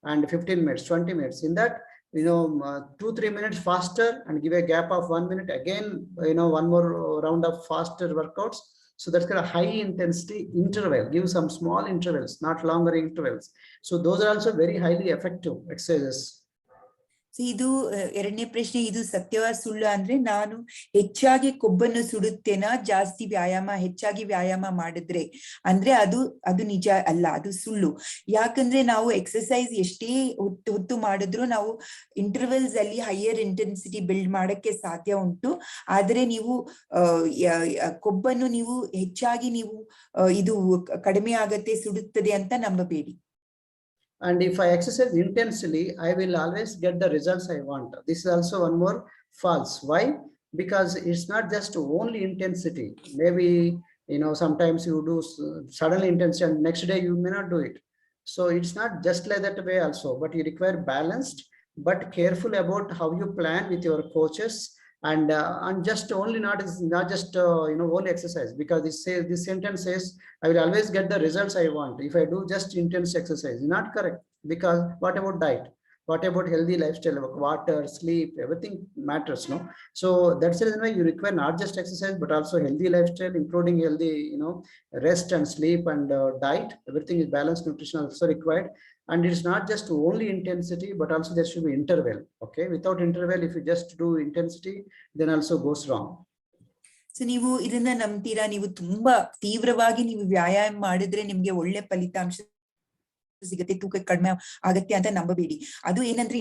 and 15 minutes, 20 minutes. In that, 2-3 minutes faster and give a gap of 1 minute again, one more round of faster workouts. So that's kind of high intensity interval. Give some small intervals, not longer intervals. So those are also very highly effective exercises. So ಇದು ಎರಡನೇ ಪ್ರಶ್ನೆ, ಇದು ಸತ್ಯವ ಸುಳ್ಳು ಅಂದ್ರೆ ನಾನು ಹೆಚ್ಚಾಗಿ ಕೊಬ್ಬನ್ನು ಸುಡುತ್ತೇನಾ ಹೆಚ್ಚಾಗಿ ವ್ಯಾಯಾಮ ಮಾಡಿದ್ರೆ ಅಂದ್ರೆ ಅದು ನಿಜ ಅಲ್ಲ, ಅದು ಸುಳ್ಳು. ಯಾಕಂದ್ರೆ ನಾವು ಎಕ್ಸರ್ಸೈಸ್ ಎಷ್ಟೇ ಹೊತ್ತು ಮಾಡಿದ್ರು ನಾವು ಇಂಟರ್ವಲ್ಸ್ ಅಲ್ಲಿ ಹೈಯರ್ ಇಂಟೆನ್ಸಿಟಿ ಬಿಲ್ಡ್ ಮಾಡಕ್ಕೆ ಸಾಧ್ಯ ಉಂಟು. ಆದ್ರೆ ನೀವು ಕೊಬ್ಬನ್ನು ನೀವು ಹೆಚ್ಚಾಗಿ ಇದು ಕಡಿಮೆ ಆಗತ್ತೆ, ಸುಡುತ್ತದೆ ಅಂತ ನಂಬಬೇಡಿ. And if I exercise intensely, I will always get the results I want. This is also one more false. Why? Because it's not just only intensity. Maybe, sometimes you do suddenly intensity and next day you may not do it. So it's not just like that way also, but you require balanced, but careful about how you plan with your coaches. And just only not just only exercise, because this sentence says I will always get the results I want if I do just intense exercise. Not correct, because what about diet? What about healthy lifestyle? Water, sleep, everything matters, no? So that's the reason why you require not just exercise but also healthy lifestyle, including healthy rest and sleep and diet. Everything is balanced nutrition also required. And it's not just only intensity, but also there should be interval. Okay, without interval, if you just do intensity, then also goes wrong. So ನೀವು ಇದನ್ನ ನಂಬ್ತೀರಾ? ನೀವು ತುಂಬಾ ತೀವ್ರವಾಗಿ ನೀವು ವ್ಯಾಯಾಮ ಮಾಡಿದ್ರೆ ನಿಮ್ಗೆ ಒಳ್ಳೆ ಫಲಿತಾಂಶ ಸಿಗತ್ತೆ, ತೂಕ ಕಡಿಮೆ ಆಗತ್ತೆ ಅಂತ ನಂಬಬೇಡಿ. ಅದು ಏನಂದ್ರೆ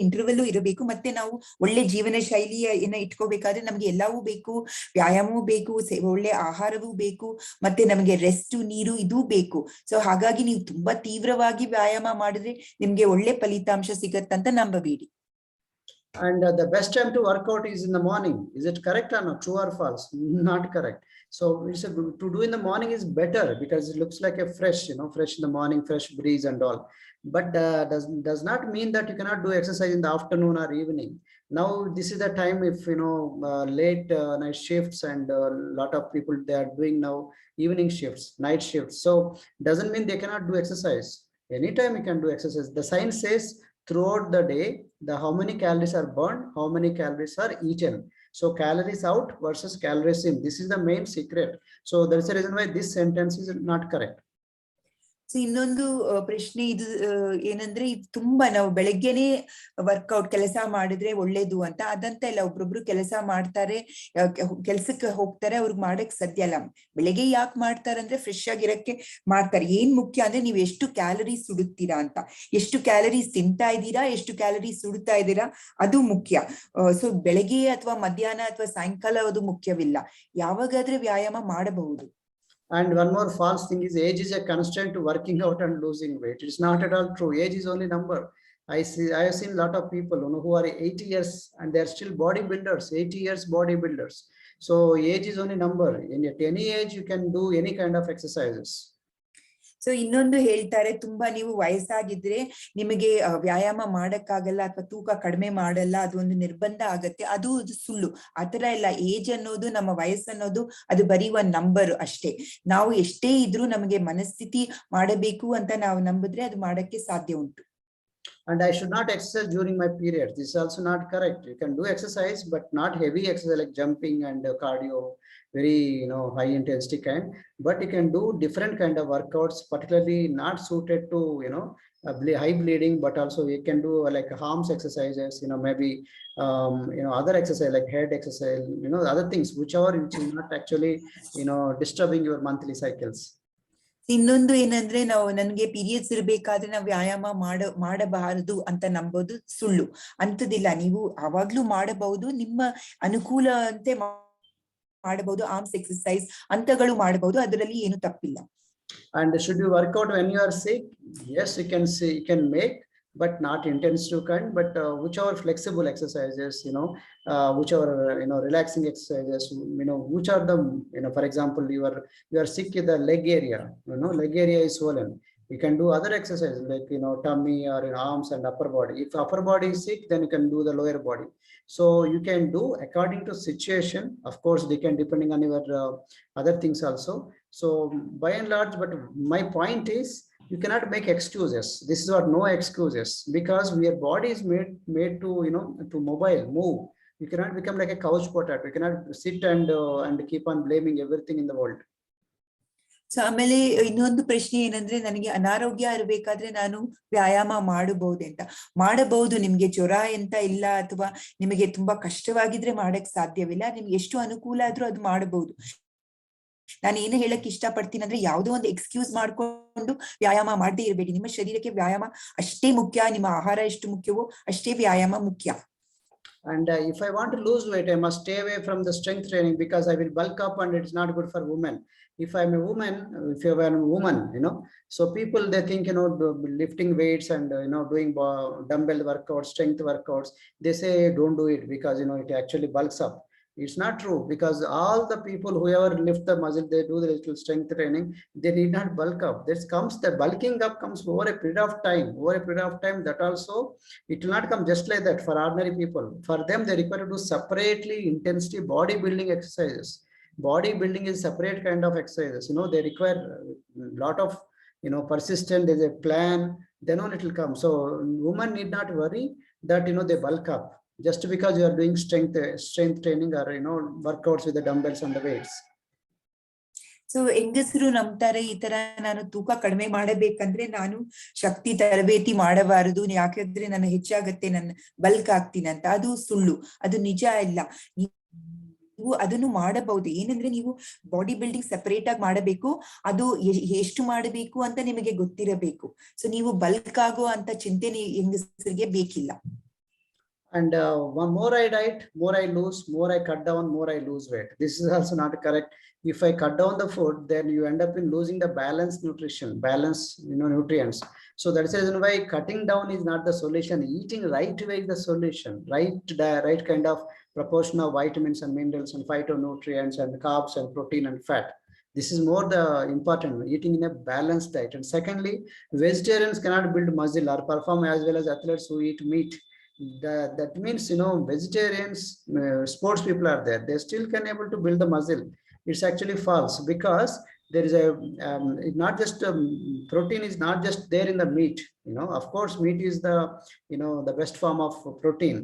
ಇಂಟರ್ವಲ್ಲು ಇರಬೇಕು, ಮತ್ತೆ ನಾವು ಒಳ್ಳೆ ಜೀವನ ಶೈಲಿಯನ್ನ ಇಟ್ಕೋಬೇಕಾದ್ರೆ ನಮ್ಗೆ ಎಲ್ಲವೂ ಬೇಕು. ವ್ಯಾಯಾಮವೂ ಬೇಕು, ಒಳ್ಳೆ ಆಹಾರವೂ ಬೇಕು, ಮತ್ತೆ ನಮಗೆ ರೆಸ್ಟ್, ನೀರು ಇದೂ ಬೇಕು. ಸೊ ಹಾಗಾಗಿ ನೀವು ತುಂಬಾ ತೀವ್ರವಾಗಿ ವ್ಯಾಯಾಮ ಮಾಡಿದ್ರೆ ನಿಮ್ಗೆ ಒಳ್ಳೆ ಫಲಿತಾಂಶ ಸಿಗತ್ತಂತ ನಂಬಬೇಡಿ. And the best time to work out is in the morning. Is it correct or not? True or false? Not correct. So to do in the morning is better because it looks like a fresh, fresh in the morning, fresh breeze and all. But does not mean that you cannot do exercise in the afternoon or evening. Now this is the time if late night shifts, and a lot of people, they are doing now evening shifts, night shifts. So doesn't mean they cannot do exercise. Anytime you can do exercise. The science says throughout the day, how many calories are burned, how many calories are eaten. So calories out versus calories in. This is the main secret. So that's the reason why this sentence is not correct. So ಇನ್ನೊಂದು ಪ್ರಶ್ನೆ ಇದು ಏನಂದ್ರೆ, ಇದು ತುಂಬಾ ನಾವು ಬೆಳಗ್ಗೆನೆ workout ಕೆಲಸ ಮಾಡಿದ್ರೆ ಒಳ್ಳೇದು ಅಂತ. ಅದಂತ ಇಲ್ಲ, ಒಬ್ರೊಬ್ರು ಕೆಲಸ ಮಾಡ್ತಾರೆ, ಕೆಲ್ಸಕ್ಕೆ ಹೋಗ್ತಾರೆ, ಅವ್ರಿಗೆ ಮಾಡಕ್ ಸಾಧ್ಯ ಇಲ್ಲ. ಬೆಳಗ್ಗೆ ಯಾಕೆ ಮಾಡ್ತಾರೆ ಅಂದ್ರೆ ಫ್ರೆಶ್ ಆಗಿರಕ್ಕೆ ಮಾಡ್ತಾರೆ. ಏನ್ ಮುಖ್ಯ ಅಂದ್ರೆ ನೀವು ಎಷ್ಟು ಕ್ಯಾಲರೀಸ್ ಸುಡುತ್ತೀರಾ ಅಂತ, ಎಷ್ಟು ಕ್ಯಾಲರೀಸ್ ತಿಂತಾ ಇದ್ದೀರಾ, ಎಷ್ಟು ಕ್ಯಾಲರೀಸ್ ಸುಡುತ್ತಾ ಇದ್ದೀರಾ, ಅದು ಮುಖ್ಯ. ಸೊ ಬೆಳಗ್ಗೆ ಅಥವಾ ಮಧ್ಯಾಹ್ನ ಅಥವಾ ಸಾಯಂಕಾಲ ಅದು ಮುಖ್ಯವಿಲ್ಲ, ಯಾವಾಗಾದ್ರೆ ವ್ಯಾಯಾಮ ಮಾಡಬಹುದು. And one more false thing is age is a constraint to working out and losing weight. It's not at all true. Age is only number. I have seen a lot of people who are 80 years and they are still bodybuilders, 80 years bodybuilders. So age is only number. At any age you can do any kind of exercises. So ಇನ್ನೊಂದು ಹೇಳ್ತಾರೆ, ತುಂಬಾ ನೀವು ವಯಸ್ಸಾಗಿದ್ರೆ ನಿಮಗೆ ವ್ಯಾಯಾಮ ಮಾಡಕ್ಕಾಗಲ್ಲ ಅಥವಾ ತೂಕ ಕಡಿಮೆ ಮಾಡಲ್ಲ, ಅದು ಒಂದು ನಿರ್ಬಂಧ ಆಗತ್ತೆ. ಅದು ಸುಳ್ಳು. ಆತರ ಇಲ್ಲ. ಏಜ್ ಅನ್ನೋದು, ನಮ್ಮ ವಯಸ್ಸನ್ನೋದು ಅದು ಬರೀ ಒಂದ್ ನಂಬರ್ ಅಷ್ಟೇ. ನಾವು ಎಷ್ಟೇ ಇದ್ರೂ ನಮಗೆ ಮನಸ್ಥಿತಿ ಮಾಡಬೇಕು ಅಂತ ನಾವು ನಂಬಿದ್ರೆ ಅದು ಮಾಡಕ್ಕೆ ಸಾಧ್ಯ ಉಂಟು. And I should not exercise during my period. This is also not correct. You can do exercise, but not heavy exercise like jumping and cardio, very high intensity kind. But you can do different kind of workouts, particularly not suited to high bleeding, but also you can do like arms exercises, maybe other exercise like head exercise, other things which is not actually disturbing your monthly cycles. ಇನ್ನೊಂದು ಏನಂದ್ರೆ, ನನ್ಗೆ periods ಇರ್ಬೇಕಾದ್ರೆ ನಾವು ವ್ಯಾಯಾಮ ಮಾಡಬಾರದು ಅಂತ ನಂಬೋದು ಸುಳ್ಳು. ಅಂತದಿಲ್ಲ, ನೀವು ಆವಾಗ್ಲೂ ಮಾಡಬಹುದು, ನಿಮ್ಮ ಅನುಕೂಲ ಅಂತೆ ಮಾಡಬಹುದು. ಆರ್ಮ್ಸ್ ಎಕ್ಸರ್ಸೈಸ್ ಅಂತಗಳು ಮಾಡಬಹುದು, ಅದರಲ್ಲಿ ಏನು ತಪ್ಪಿಲ್ಲ. And should you work out when you are sick? Yes, you can make, but not intensive kind, but whichever flexible exercises, whichever relaxing exercises, which are the for example, you are sick in the leg area, leg area is swollen. You can do other exercises like, tummy or arms and upper body. If upper body is sick, then you can do the lower body. So you can do according to situation. Of course, they can depending on your other things also. So by and large, but my point is, you cannot make excuses. This is what no excuses, because your body is made to, to move. You cannot become like a couch potato. You cannot sit and keep on blaming everything in the world. So ಆಮೇಲೆ ಇನ್ನೊಂದು ಪ್ರಶ್ನೆ ಏನಂದ್ರೆ, ನನಗೆ ಅನಾರೋಗ್ಯ ಇರಬೇಕಾದ್ರೆ ನಾನು ವ್ಯಾಯಾಮ ಮಾಡಬಹುದೇ ಅಂತ. ಮಾಡಬಹುದು, ನಿಮ್ಗೆ ಜ್ವರ ಎಂತ ಇಲ್ಲ ಅಥವಾ ನಿಮಗೆ ತುಂಬಾ ಕಷ್ಟವಾಗಿದ್ರೆ ಮಾಡಕ್ ಸಾಧ್ಯವಿಲ್ಲ. ನಿಮ್ಗೆ ಎಷ್ಟು ಅನುಕೂಲ ಆದ್ರೂ ಅದು ಮಾಡಬಹುದು. ನಾನು ಏನು ಹೇಳಕ್ ಇಷ್ಟಪಡ್ತೀನಿ ಅಂದ್ರೆ, ಯಾವುದೋ ಒಂದು ಎಕ್ಸ್ಕ್ಯೂಸ್ ಮಾಡ್ಕೊಂಡು ವ್ಯಾಯಾಮ ಮಾಡದೇ ಇರಬೇಡಿ. ನಿಮ್ಮ ಶರೀರಕ್ಕೆ ವ್ಯಾಯಾಮ ಅಷ್ಟೇ ಮುಖ್ಯ, ನಿಮ್ಮ ಆಹಾರ ಎಷ್ಟು ಮುಖ್ಯವೋ ಅಷ್ಟೇ ವ್ಯಾಯಾಮ ಮುಖ್ಯ. And if I want to lose weight, I must stay away from the strength training, because I will bulk up and it's not good for women. If I'm a woman, if you're a woman, so people, they think, lifting weights and, doing dumbbell workouts, strength workouts, they say don't do it because, it actually bulks up. It's not true, because all the people whoever lift the muscle, they do the little strength training, they need not bulk up. The bulking up comes over a period of time. That also, it will not come just like that for ordinary people. For them, they require to do separately intensity bodybuilding exercises. Bodybuilding is separate kind of exercises. They require a lot of, persistence. There's a plan, then on it will come. So women need not worry that, they bulk up just because you are doing strength training or, workouts with the dumbbells and the weights. So ಹೆಂಗಸರು ನಂಬ್ತಾರೆ, ಈ ತರ ನಾನು ತೂಕ ಕಡಿಮೆ ಮಾಡಬೇಕಂದ್ರೆ ನಾನು ಶಕ್ತಿ ತರಬೇತಿ ಮಾಡಬಾರದು, ಯಾಕಂದ್ರೆ ನಾನು ಹೆಚ್ಚಾಗತ್ತೆ, ನನ್ನ ಬಲ್ಕ್ ಆಗ್ತೀನಿ ಅಂತ. ಅದು ಸುಳ್ಳು, ಅದು ನಿಜ ಇಲ್ಲ. ನೀವು ಅದನ್ನು ಮಾಡಬಹುದು. ಏನಂದ್ರೆ, ನೀವು ಬಾಡಿ ಬಿಲ್ಡಿಂಗ್ ಸಪರೇಟ್ ಆಗಿ ಮಾಡಬೇಕು. ಅದು ಎಷ್ಟು ಮಾಡಬೇಕು ಅಂತ ನಿಮಗೆ ಗೊತ್ತಿರಬೇಕು. ಸೊ ನೀವು ಬಲ್ಕ್ ಆಗೋ ಅಂತ ಚಿಂತೆ ಹೆಂಗಸರಿಗೆ ಬೇಕಿಲ್ಲ. And one more I diet, more I lose, more I cut down, more I lose weight. This is also not correct. If I cut down the food, then you end up in losing the balanced nutrition, nutrients. So that's the reason why cutting down is not the solution. Eating right way is the solution. Right kind of proportion of vitamins and minerals and phytonutrients and carbs and protein and fat. This is more the important, eating in a balanced diet. And secondly, vegetarians cannot build muscle or perform as well as athletes who eat meat. That means, vegetarians, sports people are there, they still can able to build the muscle. It's actually false, because there is a not just protein is not just there in the meat. Of course, meat is the, the best form of protein,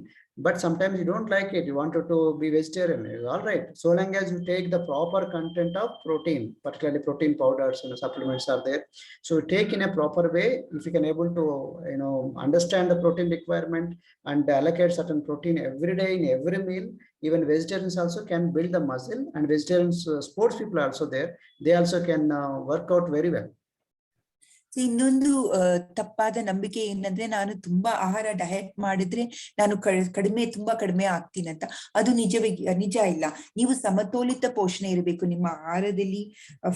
but sometimes you don't like it, you wanted to be vegetarian. All right, so long as you take the proper content of protein, particularly protein powders and supplements are there. So take in a proper way. If you can able to, understand the protein requirement and allocate certain protein every day in every meal, even vegetarians also can build the muscle. And vegetarians, sports people are also there, they also can work out very well. ಇನ್ನೊಂದು ತಪ್ಪಾದ ನಂಬಿಕೆ ಏನಂದ್ರೆ, ನಾನು ತುಂಬಾ ಆಹಾರ diet ಮಾಡಿದ್ರೆ ನಾನು ತುಂಬಾ ಕಡಿಮೆ ಆಗ್ತೀನಿ ಅಂತ. ಅದು ನಿಜ ಇಲ್ಲ. ನೀವು ಸಮತೋಲಿತ ಪೋಷಣೆ ಇರಬೇಕು ನಿಮ್ಮ ಆಹಾರದಲ್ಲಿ.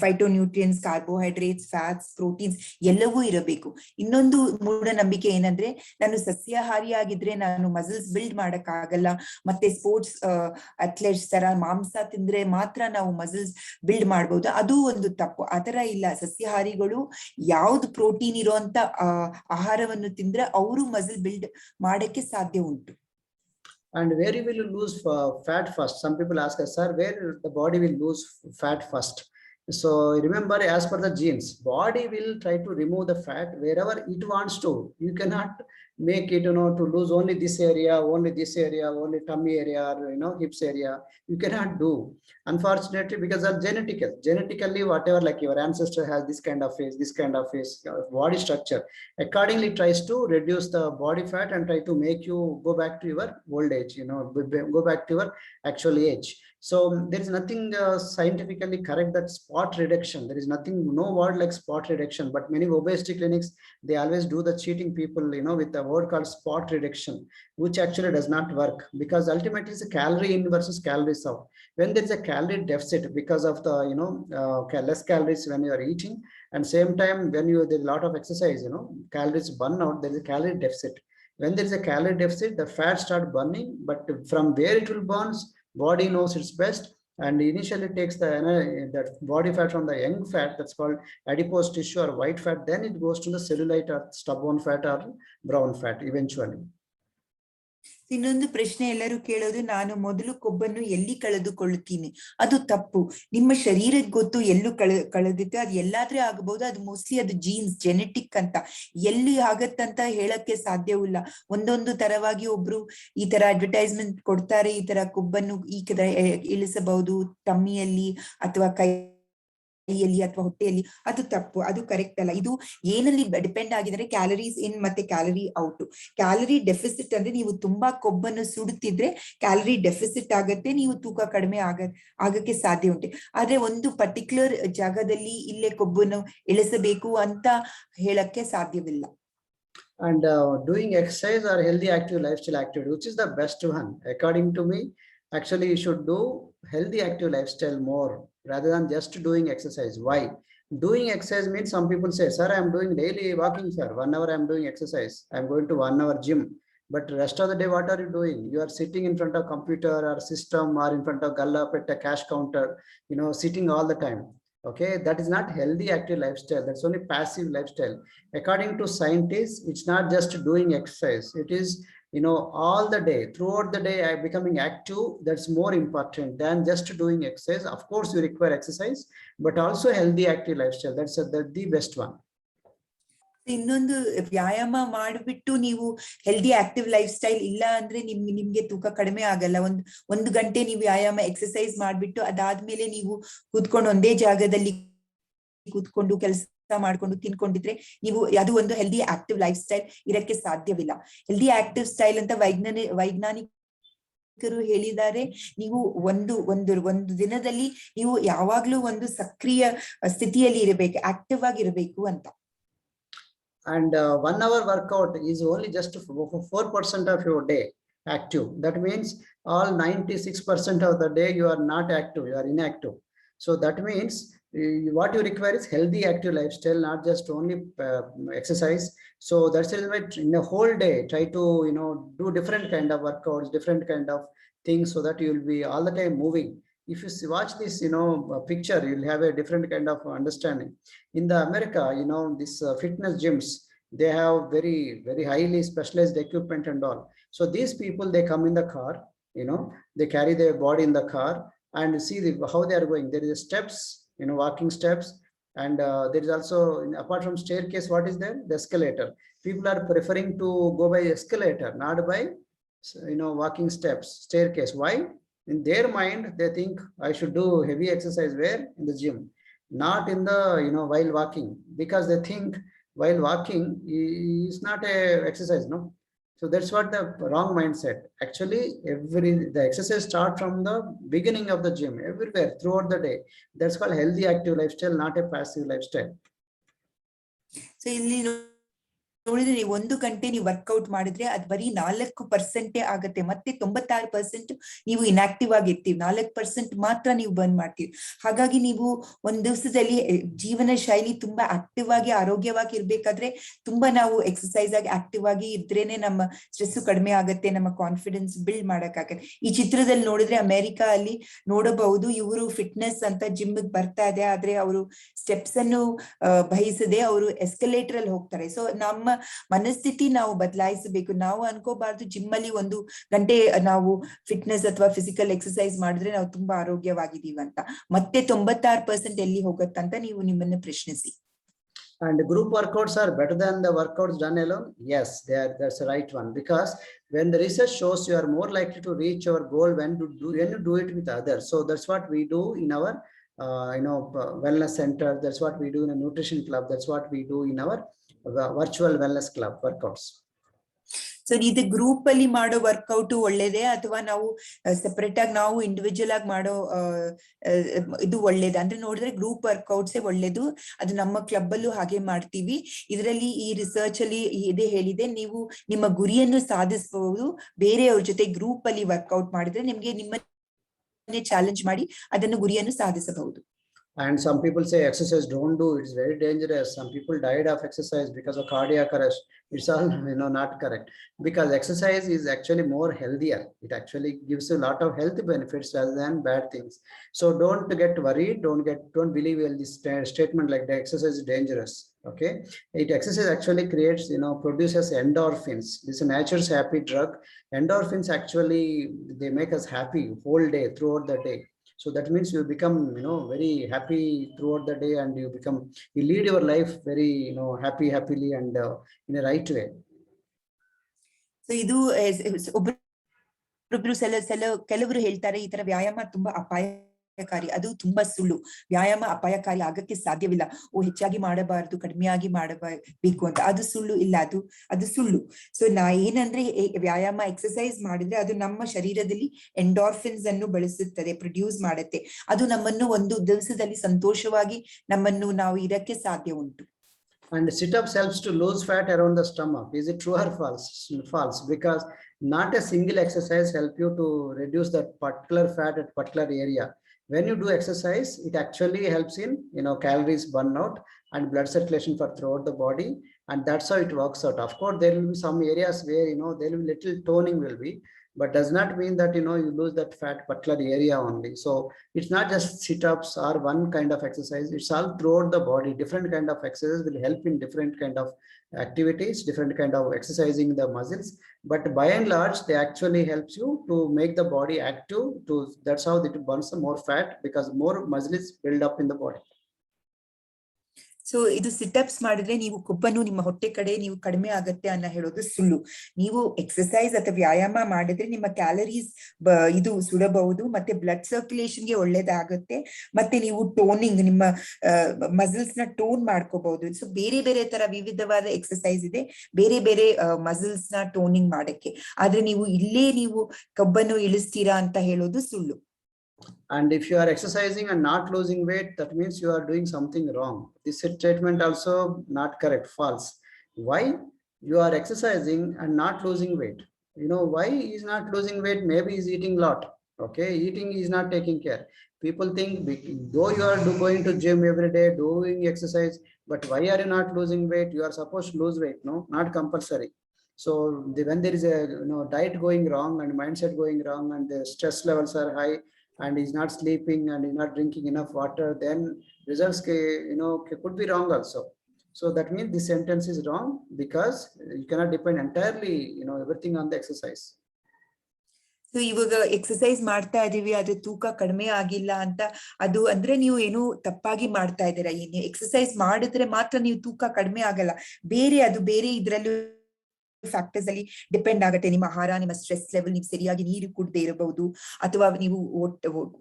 ಫೈಟೋನ್ಯೂಟ್ರಿಯನ್ಸ್, ಕಾರ್ಬೋಹೈಡ್ರೇಟ್ಸ್, ಫ್ಯಾಟ್ಸ್, ಪ್ರೋಟೀನ್ಸ್ ಎಲ್ಲವೂ ಇರಬೇಕು. ಇನ್ನೊಂದು ಮೂಢನಂಬಿಕೆ ಏನಂದ್ರೆ, ನಾನು ಸಸ್ಯಾಹಾರಿ ಆಗಿದ್ರೆ ನಾನು ಮಸಲ್ಸ್ ಬಿಲ್ಡ್ ಮಾಡಕ್ ಆಗಲ್ಲ, ಮತ್ತೆ ಸ್ಪೋರ್ಟ್ಸ್ ಅಥ್ಲೆಟ್ಸ್ ತರ ಮಾಂಸ ತಿಂದ್ರೆ ಮಾತ್ರ ನಾವು ಮಸಲ್ಸ್ ಬಿಲ್ಡ್ ಮಾಡ್ಬೋದು. ಅದು ಒಂದು ತಪ್ಪು. ಆತರ ಇಲ್ಲ. ಸಸ್ಯಾಹಾರಿಗಳು ಯಾವ್ದು ಪ್ರೋಟೀನ್ ಇರುವಂತ ಆಹಾರವನ್ನು ತಿಂದ್ರೆ ಅವರು ಮಸಲ್ ಬಿಲ್ಡ್ ಮಾಡಕ್ಕೆ ಸಾಧ್ಯ ಉಂಟು. And where you will lose fat first? Some people ask us, sir, where the body will lose fat first? So remember, as per the genes, body will try to remove the fat wherever it wants to. You cannot make it, to lose only this area, only tummy area, or, hips area. You cannot do, unfortunately, because of genetically, whatever, like your ancestor has this kind of face, body structure, accordingly tries to reduce the body fat and try to make you go back to your old age, go back to your actual age. So there is nothing scientifically correct that spot reduction. There is nothing, no word like spot reduction, but many obesity clinics, they always do the cheating people, with a word called spot reduction, which actually does not work, because ultimately it's a calorie in versus calories out. When there is a calorie deficit because of the, less calories when you are eating, and same time when there's a lot of exercise, calories burn out, there is a calorie deficit. When there is a calorie deficit, the fat start burning, but from where it will burn, body knows it's best. and initially takes that body fat from the young fat, that's called adipose tissue or white fat, then it goes to the cellulite or stubborn fat or brown fat eventually. ಇನ್ನೊಂದು ಪ್ರಶ್ನೆ ಎಲ್ಲರೂ ಕೇಳೋದು, ನಾನು ಮೊದಲು ಕೊಬ್ಬನ್ನು ಎಲ್ಲಿ ಕಳೆದುಕೊಳ್ಳುತ್ತೀನಿ? ಅದು ತಪ್ಪು. ನಿಮ್ಮ ಶರೀರಕ್ಕೆ ಗೊತ್ತು ಎಲ್ಲೂ ಕಳೆದಿತ್ತೆ, ಅದು ಎಲ್ಲಾದ್ರೂ ಆಗಬಹುದು. ಅದು ಮೋಸ್ಟ್ಲಿ ಅದು ಜೀನ್ಸ್, ಜೆನೆಟಿಕ್ ಅಂತ, ಎಲ್ಲಿ ಆಗತ್ತಂತ ಹೇಳಕ್ಕೆ ಸಾಧ್ಯವಿಲ್ಲ. ಒಂದೊಂದು ತರವಾಗಿ ಒಬ್ರು ಈ ತರ ಅಡ್ವರ್ಟೈಸ್ಮೆಂಟ್ ಕೊಡ್ತಾರೆ, ಈ ತರ ಕೊಬ್ಬನ್ನು ಈ ತರ ಇಳಿಸಬಹುದು ಟಮ್ಮಿಯಲ್ಲಿ ಅಥವಾ ಕೈಯಲ್ಲಿ ಅಥವಾ ಹೊಟ್ಟೆಯಲ್ಲಿ. ಅದು ತಪ್ಪು, ಅದು ಕರೆಕ್ಟ್ ಅಲ್ಲ. ಇದು ಏನಲ್ಲಿ ಡಿಪೆಂಡ್ ಆಗಿದ್ರೆ ಕ್ಯಾಲರೀಸ್ ಇನ್ ಮತ್ತೆ ಕ್ಯಾಲರಿ ಔಟ್. ಕ್ಯಾಲರಿ ಡೆಫಿಸಿಟ್ ಅಂದ್ರೆ ನೀವು ತುಂಬಾ ಕೊಬ್ಬನ್ನು ಸುಡುತ್ತಿದ್ರೆ ಕ್ಯಾಲರಿ ಡೆಫಿಸಿಟ್ ಆಗತ್ತೆ, ನೀವು ತೂಕ ಕಡಿಮೆ ಆಗಕ್ಕೆ ಸಾಧ್ಯ ಉಂಟು. ಆದ್ರೆ ಒಂದು ಪರ್ಟಿಕ್ಯುಲರ್ ಜಾಗದಲ್ಲಿ ಇಲ್ಲೇ ಕೊಬ್ಬನ್ನು ಇಳಿಸಬೇಕು ಅಂತ ಹೇಳಕ್ಕೆ ಸಾಧ್ಯವಿಲ್ಲ. And doing exercise or healthy active lifestyle activity, which is the best one according to me? Actually, you should do healthy active lifestyle more rather than just doing exercise. Why? Doing exercise means, some people say, sir, I am doing daily walking, sir, 1 hour I am doing exercise, I am going to 1 hour gym, but rest of the day what are you doing? You are sitting in front of computer or system or in front of gallop at a cash counter, sitting all the time. Okay, that is not healthy active lifestyle, that's only passive lifestyle. According to scientists, it's not just doing exercise, it is all the day, throughout the day, I becoming active. That's more important than just doing exercise. Of course you require exercise, but also healthy active lifestyle, that's the best one. ಇನ್ನೊಂದು, ವ್ಯಾಯಾಮ ಮಾಡಿಬಿಟ್ಟು ನೀವು healthy active life style ಇಲ್ಲ ಅಂದ್ರೆ ನಿಮ್ಗೆ ತೂಕ ಕಡಿಮೆ ಆಗಲ್ಲ. ಒಂದು ಗಂಟೆ ನೀವು ವ್ಯಾಯಾಮ ಎಕ್ಸರ್ಸೈಸ್ ಮಾಡ್ಬಿಟ್ಟು ಅದಾದ್ಮೇಲೆ ನೀವು ಕೂತ್ಕೊಂಡು ಒಂದೇ ಜಾಗದಲ್ಲಿ ಕೂತ್ಕೊಂಡು ಕೆಲಸ ಮಾಡ್ಕೊಂಡು ತಿನ್ಕೊಂಡಿದ್ರೆ ನೀವು ಅದು ಒಂದು ಹೆಲ್ದಿ ಆಕ್ಟಿವ್ ಲೈಫ್ ಸ್ಟೈಲ್ ಇರಕ್ಕೆ ಸಾಧ್ಯವಿಲ್ಲ. ಹೆಲ್ದಿ ಆಕ್ಟಿವ್ ಸ್ಟೈಲ್ ಅಂತ ವೈಜ್ಞಾನಿಕರು ಹೇಳಿದ್ದಾರೆ. ನೀವು ಒಂದು ದಿನದಲ್ಲಿ ನೀವು ಯಾವಾಗ್ಲೂ ಒಂದು ಸಕ್ರಿಯ ಸ್ಥಿತಿಯಲ್ಲಿ ಇರಬೇಕು, ಆಕ್ಟಿವ್ ಆಗಿ ಇರಬೇಕು ಅಂತ. And 1 hour workout is only just 4% of your day active. That means all 96% of the day you are not active, you are inactive. So that means what you require is healthy active lifestyle, not just only exercise. So that's the reason why in a whole day try to do different kind of workouts, different kind of things, so that you will be all the time moving. If you watch this picture, you'll have a different kind of understanding. In the America, this fitness gyms, they have very very highly specialized equipment and all. So these people, they come in the car, they carry their body in the car, and see how they are going. There is a steps, walking steps, and there is also, apart from staircase, what is there? The escalator. People are preferring to go by escalator, not by walking steps, staircase. Why? In their mind, they think I should do heavy exercise where? In the gym, not in the while walking, because they think while walking is not a exercise, no? So that's what the wrong mindset. Actually, the exercise start from the beginning of the gym, everywhere throughout the day. That's called healthy active lifestyle, not a passive lifestyle. So ಇಲ್ಲಿ ನೋಡಿದ್ರೆ ನೀವು 1 ಗಂಟೆ ನೀವು workout ಮಾಡಿದ್ರೆ ಅದು ಬರೀ 4% ಆಗತ್ತೆ. ಮತ್ತೆ 96% ನೀವು ಇನ್ಆಕ್ಟಿವ್ ಆಗಿರ್ತೀವಿ, 4% ಮಾತ್ರ ನೀವು ಬರ್ನ್ ಮಾಡ್ತೀವಿ. ಹಾಗಾಗಿ ನೀವು ಒಂದ್ ದಿವಸದಲ್ಲಿ ಜೀವನ ಶೈಲಿ ತುಂಬಾ ಆಕ್ಟಿವ್ ಆಗಿ ಆರೋಗ್ಯವಾಗಿ ಇರ್ಬೇಕಾದ್ರೆ ತುಂಬಾ ನಾವು ಎಕ್ಸರ್ಸೈಸ್ ಆಗಿ ಆಕ್ಟಿವ್ ಆಗಿ ಇದ್ರೇನೆ ನಮ್ಮ ಸ್ಟ್ರೆಸ್ ಕಡಿಮೆ ಆಗತ್ತೆ, ನಮ್ಮ ಕಾನ್ಫಿಡೆನ್ಸ್ ಬಿಲ್ಡ್ ಮಾಡಕ್ಕಾಗತ್ತೆ. ಈ ಚಿತ್ರದಲ್ಲಿ ನೋಡಿದ್ರೆ ಅಮೆರಿಕಾ ಅಲ್ಲಿ ನೋಡಬಹುದು, ಇವರು ಫಿಟ್ನೆಸ್ ಅಂತ ಜಿಮ್ ಬರ್ತಾ ಇದೆ, ಆದ್ರೆ ಅವರು ಸ್ಟೆಪ್ಸ್ ಅನ್ನು ಬಯಸದೆ ಅವರು ಎಸ್ಕಲೇಟರ್ ಅಲ್ಲಿ ಹೋಗ್ತಾರೆ. ಸೊ ನಮ್ಮ ಮನಸ್ಥಿತಿ ನಾವು ಬದಲಾಯಿಸಬೇಕು. ನಾವು ಅನ್ಕೋಬಾರ್ದು ಜಿಮ್ ಅಲ್ಲಿ 1 ಗಂಟೆ ನಾವು ಫಿಟ್ನೆಸ್ ಅಥವಾ ಫಿಸಿಕಲ್ ಎಕ್ಸರ್ಸೈಸ್ ಮಾಡಿದ್ರೆ ನಾವು ತುಂಬಾ ಆರೋಗ್ಯವಾಗಿದ್ದೀವಿ ಅಂತ. ಮತ್ತೆ 96% ಎಲ್ಲಿ ಹೋಗತ್ತಂತ ನೀವು ನಿಮ್ಮನ್ನ ಪ್ರಶ್ನಿಸಿ. And group workouts are better than the workouts done alone? Yes, that's the right one, because when the research shows you are more likely to reach your goal when you do it with others. So that's what we do in our wellness center. That's what we do in a nutrition club. That's what we do in our virtual wellness club workouts. So ಇದು group ಅಲ್ಲಿ ಮಾಡೋ workout ಒಳ್ಳೇದೇ ಅಥವಾ ನಾವು separate ಆಗಿ ನಾವು individual ಆಗಿ ಮಾಡೋ ಇದು ಒಳ್ಳೇದ ಅಂದ್ರೆ ನೋಡಿದ್ರೆ ಗ್ರೂಪ್ ವರ್ಕೌಟ್ಸೇ ಒಳ್ಳೇದು. ಅದು ನಮ್ಮ ಕ್ಲಬ್ ಅಲ್ಲೂ ಹಾಗೆ ಮಾಡ್ತೀವಿ. ಇದರಲ್ಲಿ ಈ ರಿಸರ್ಚ್ ಅಲ್ಲಿ ಇದೇ ಹೇಳಿದೆ, ನೀವು ನಿಮ್ಮ ಗುರಿಯನ್ನು ಸಾಧಿಸಬಹುದು ಬೇರೆಯವ್ರ ಜೊತೆ ಗ್ರೂಪ್ ಅಲ್ಲಿ ವರ್ಕೌಟ್ ಮಾಡಿದ್ರೆ. ನಿಮ್ಗೆ ನಿಮ್ಮನ್ನೇ ಚಾಲೆಂಜ್ ಮಾಡಿ ಅದನ್ನು ಗುರಿಯನ್ನು ಸಾಧಿಸಬಹುದು. And some people say exercise don't do, it's very dangerous. Some people died of exercise because of cardiac arrest. It's all not correct, because exercise is actually more healthier. It actually gives a lot of health benefits rather than bad things. So don't get worried, don't believe in this statement like the exercise is dangerous. Okay, it exercise actually creates, produces endorphins. This is nature's happy drug. Endorphins actually, they make us happy whole day, throughout the day. So that means you become, very happy throughout the day, and you lead your life very, happily, and in a right way. So ಇದು ಒಬ್ರೊಬ್ರು ಕೆಲವರು ಹೇಳ್ತಾರೆ ಈ ತರ ವ್ಯಾಯಾಮ ತುಂಬಾ ಅಪಾಯಕಾರಿ. ಅದು ತುಂಬಾ ಸುಳ್ಳು. ವ್ಯಾಯಾಮ ಅಪಾಯಕಾರಿ ಆಗಕ್ಕೆ ಸಾಧ್ಯವಿಲ್ಲ. ಹೆಚ್ಚಾಗಿ ಮಾಡಬಾರದು, ಕಡಿಮೆಯಾಗಿ ಮಾಡಬೇಕು ಅಂತ, ಅದು ಸುಳ್ಳು ಇಲ್ಲ. ಅದು ಸುಳ್ಳು. ಸೊ ಏನಂದ್ರೆ ವ್ಯಾಯಾಮ ಎಕ್ಸರ್ಸೈಸ್ ಮಾಡಿದ್ರೆ ಅದು ನಮ್ಮ ಶರೀರದಲ್ಲಿ ಎಂಡಾರ್ಫಿನ್ಸ್ ಅನ್ನು ಬಳಸುತ್ತದೆ, ಪ್ರೊಡ್ಯೂಸ್ ಮಾಡುತ್ತೆ. ಅದು ನಮ್ಮನ್ನು ಒಂದು ದಿವಸದಲ್ಲಿ ಸಂತೋಷವಾಗಿ ನಾವು ಇರಕ್ಕೆ ಸಾಧ್ಯ ಉಂಟು. And sit-ups helps to lose fat around the stomach. Is it true or false? False, because not a single exercise help you to reduce that particular fat at particular area. When you do exercise, it actually helps in, calories burn out and blood circulation for throughout the body, and that's how it works out. Of course, there will be some areas where, there will be little toning will be, but does not mean that, you lose that fat particular area only. So it's not just sit-ups or one kind of exercise, it's all throughout the body. Different kind of exercises will help in different kind of activities, different kind of exercising the muscles, but by and large they actually helps you to make the body active. That's how it burns more fat, because more muscles build up in the body. So ಇದು ಸಿಟ್ಅಪ್ಸ್ ಮಾಡಿದ್ರೆ ನೀವು ಕೊಬ್ಬನ್ನು ನಿಮ್ಮ ಹೊಟ್ಟೆ ಕಡೆ ನೀವು ಕಡಿಮೆ ಆಗತ್ತೆ ಅನ್ನೋ ಹೇಳೋದು ಸುಳ್ಳು. ನೀವು ಎಕ್ಸರ್ಸೈಸ್ ಅಥವಾ ವ್ಯಾಯಾಮ ಮಾಡಿದ್ರೆ ನಿಮ್ಮ ಕ್ಯಾಲರೀಸ್ ಇದು ಸುಡಬಹುದು, ಮತ್ತೆ ಬ್ಲಡ್ ಸರ್ಕ್ಯುಲೇಷನ್ಗೆ ಒಳ್ಳೇದಾಗುತ್ತೆ, ಮತ್ತೆ ನೀವು ಟೋನಿಂಗ್, ನಿಮ್ಮ ಮಸಲ್ಸ್ ನ ಟೋನ್ ಮಾಡ್ಕೋಬಹುದು. ಸೊ ಬೇರೆ ಬೇರೆ ತರ ವಿವಿಧವಾದ ಎಕ್ಸರ್ಸೈಸ್ ಇದೆ ಬೇರೆ ಬೇರೆ ಮಸಲ್ಸ್ ನ ಟೋನಿಂಗ್ ಮಾಡಕ್ಕೆ. ಆದ್ರೆ ನೀವು ಕೊಬ್ಬನ್ನು ಇಳಿಸ್ತೀರಾ ಅಂತ ಹೇಳೋದು ಸುಳ್ಳು. And if you are exercising and not losing weight, that means you are doing something wrong. This statement also not correct, false. Why? You are exercising and not losing weight. Why he is not losing weight? Maybe he is eating a lot. Okay, eating is not taking care. People think, though you are going to gym every day, doing exercise, but why are you not losing weight? You are supposed to lose weight. No, not compulsory. So when there is a diet going wrong and mindset going wrong, and the stress levels are high, and he's not sleeping and he's not drinking enough water, then results could be wrong also. So that means this sentence is wrong, because you cannot depend entirely, everything on the exercise. So ಇವಾಗ exercise ಮಾಡ್ತಾ ಇದೀವಿ, ಆದ್ರೆ ತೂಕ ಕಡಿಮೆ ಆಗಿಲ್ಲ ಅಂತ, ಅದು ಅಂದ್ರೆ ನೀವು ಏನು ತಪ್ಪಾಗಿ ಮಾಡ್ತಾ ಇದ್ದೀರಾ. ಎಕ್ಸರ್ಸೈಸ್ ಮಾಡಿದ್ರೆ ಮಾತ್ರ ನೀವು ತೂಕ ಕಡಿಮೆ ಆಗಲ್ಲ. ಬೇರೆ ಇದ್ರಲ್ಲೂ ಫ್ಯಾಕ್ಟರ್ಸ್ ಅಲ್ಲಿ ಡಿಪೆಂಡ್ ಆಗುತ್ತೆ. ನಿಮ್ಮ ಆಹಾರ, ನಿಮ್ಮ ಸ್ಟ್ರೆಸ್ ಲೆವೆಲ್, ನೀವು ಸರಿಯಾಗಿ ನೀರು ಕುಡದೆ ಇರಬಹುದು, ಅಥವಾ ನೀವು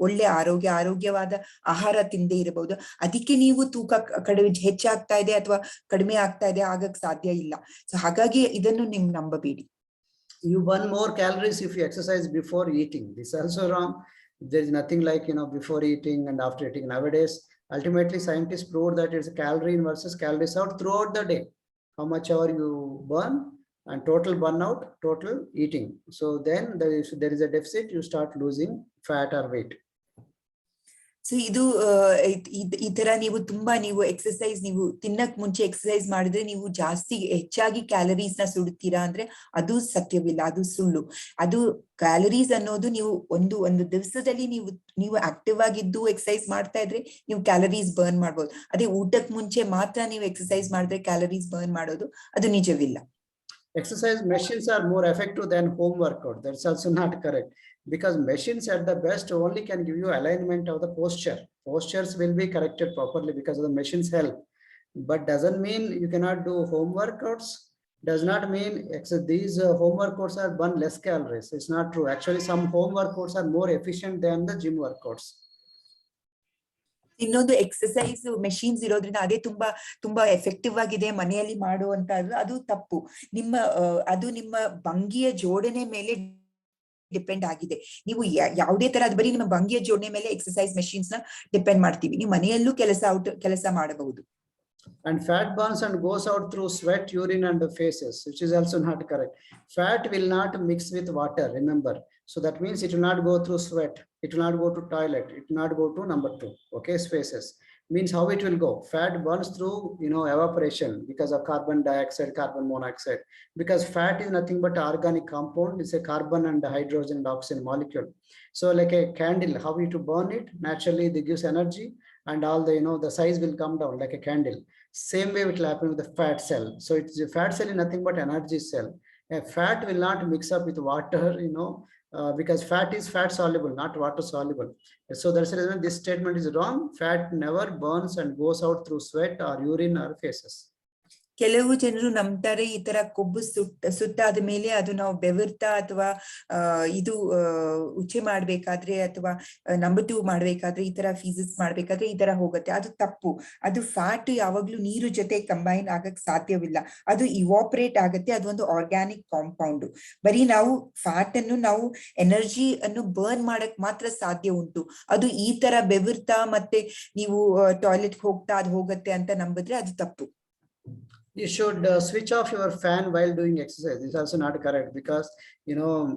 ಒಳ್ಳೆ ಆರೋಗ್ಯವಾದ ಆಹಾರ ತಿಂದೇ ಇರಬಹುದು. ಅದಕ್ಕೆ ನೀವು ತೂಕ ಹೆಚ್ಚಾಗ್ತಾ ಇದೆ ಅಥವಾ ಕಡಿಮೆ ಆಗ್ತಾ ಇದೆ ಆಗಕ್ ಸಾಧ್ಯ ಇಲ್ಲ. ಸೊ ಹಾಗಾಗಿ ಇದನ್ನು ನೀವು ನಂಬಬೇಡಿ. You burn more calories if you exercise before eating. This is also wrong. There is nothing like, before eating and after eating. Nowadays, ultimately scientists proved that it's calorie in versus calories out throughout the day. How much hour you burn, and total burnout, total eating. So then there is a deficit, you start losing fat or weight. So ಇದು ಈ ತರ ನೀವು exercise, ನೀವು ತಿನ್ನಕ್ ಮುಂಚೆ exercise ಮಾಡಿದ್ರೆ ನೀವು ಹೆಚ್ಚಾಗಿ ಕ್ಯಾಲರೀಸ್ ನ ಸುಡುತ್ತೀರಾ ಅಂದ್ರೆ ಅದು ಸತ್ಯವಿಲ್ಲ, ಅದು ಸುಳ್ಳು. ಅದು ಕ್ಯಾಲರೀಸ್ ಅನ್ನೋದು ನೀವು ಒಂದು ದಿವಸದಲ್ಲಿ ನೀವು ಆಕ್ಟಿವ್ ಆಗಿದ್ದು ಎಕ್ಸರ್ಸೈಸ್ ಮಾಡ್ತಾ ಇದ್ರೆ ನೀವು ಕ್ಯಾಲರೀಸ್ ಬರ್ನ್ ಮಾಡ್ಬೋದು. ಅದೇ ಊಟಕ್ ಮುಂಚೆ ಮಾತ್ರ ನೀವು ಎಕ್ಸರ್ಸೈಸ್ ಮಾಡಿದ್ರೆ ಕ್ಯಾಲರೀಸ್ ಬರ್ನ್ ಮಾಡೋದು ಅದು ನಿಜವಿಲ್ಲ. Exercise machines are more effective than home workout. That's also not correct, because machines at the best only can give you alignment of the posture. Postures will be corrected properly because of the machines help, but doesn't mean you cannot do home workouts. Does not mean these home workouts are burn less calories. It's not true. Actually, some home workouts are more efficient than the gym workouts. ಇನ್ನೊಂದು exercise machines ಇರೋದ್ರಿಂದ ಅದೇ ತುಂಬಾ effective ಆಗಿದೆ ಮನೆಯಲ್ಲಿ ಮಾಡುವಂತದ್ದು, ಅದು ತಪ್ಪು. ಅದು ನಿಮ್ಮ ಭಂಗಿಯ ಜೋಡಣೆ ಮೇಲೆ ಡಿಪೆಂಡ್ ಆಗಿದೆ. ನೀವು ಯಾವುದೇ ತರ ಅದು ಬರೀ ನಿಮ್ಮ ಭಂಗಿಯ ಜೋಡಣೆ ಮೇಲೆ ಎಕ್ಸರ್ಸೈಸ್ ಮೆಷಿನ್ಸ್ ನ ಡಿಪೆಂಡ್ ಮಾಡ್ತೀವಿ. ನೀವು ಮನೆಯಲ್ಲೂ ಕೆಲಸ ಮಾಡಬಹುದು. And fat burns and goes out through sweat, urine and the faces, which is also not correct. Fat will not mix with water. Remember, So that means it will not go through sweat. It will not go to toilet. It will not go to number 2. Okay, spaces. Means how it will go. Fat burns through, evaporation because of carbon dioxide, carbon monoxide. Because fat is nothing but organic compound. It's a carbon and hydrogen and oxygen molecule. So like a candle, how you to burn it? Naturally, it gives energy, and all the, the size will come down like a candle. Same way it will happen with the fat cell. So it's a fat cell is nothing but energy cell. A fat will not mix up with water, because fat is fat soluble, not water soluble. So that's the reason this statement is wrong. Fat never burns and goes out through sweat or urine or feces. ಕೆಲವು ಜನರು ನಂಬ್ತಾರೆ ಈ ತರ ಕೊಬ್ಬು ಸುಟ್ಟಾದ ಮೇಲೆ ಅದು ನಾವು ಬೆವರ್ತಾ ಅಥವಾ ಇದು ಉಚ್ಚೆ ಮಾಡ್ಬೇಕಾದ್ರೆ ಅಥವಾ ನಂಬರ್ 2 ಮಾಡ್ಬೇಕಾದ್ರೆ ಈ ತರ ಫೀಸಸ್ ಮಾಡ್ಬೇಕಾದ್ರೆ ಈ ತರ ಹೋಗುತ್ತೆ. ಅದು ತಪ್ಪು. ಅದು ಫ್ಯಾಟ್ ಯಾವಾಗ್ಲೂ ನೀರು ಜೊತೆ ಕಂಬೈನ್ ಆಗಕ್ ಸಾಧ್ಯವಿಲ್ಲ. ಅದು ಇವಾಪರೇಟ್ ಆಗುತ್ತೆ. ಅದು ಒಂದು ಆರ್ಗ್ಯಾನಿಕ್ ಕಾಂಪೌಂಡ್. ಬರೀ ನಾವು ಫ್ಯಾಟ್ ಅನ್ನು ನಾವು ಎನರ್ಜಿ ಅನ್ನು ಬರ್ನ್ ಮಾಡಕ್ ಮಾತ್ರ ಸಾಧ್ಯ ಉಂಟು. ಅದು ಈ ತರ ಬೆವರ್ತಾ ಮತ್ತೆ ನೀವು ಟಾಯ್ಲೆಟ್ ಹೋಗ್ತಾ ಅದು ಹೋಗುತ್ತೆ ಅಂತ ನಂಬಿದ್ರೆ ಅದು ತಪ್ಪು. You should switch off your fan while doing exercise. This is also not correct, because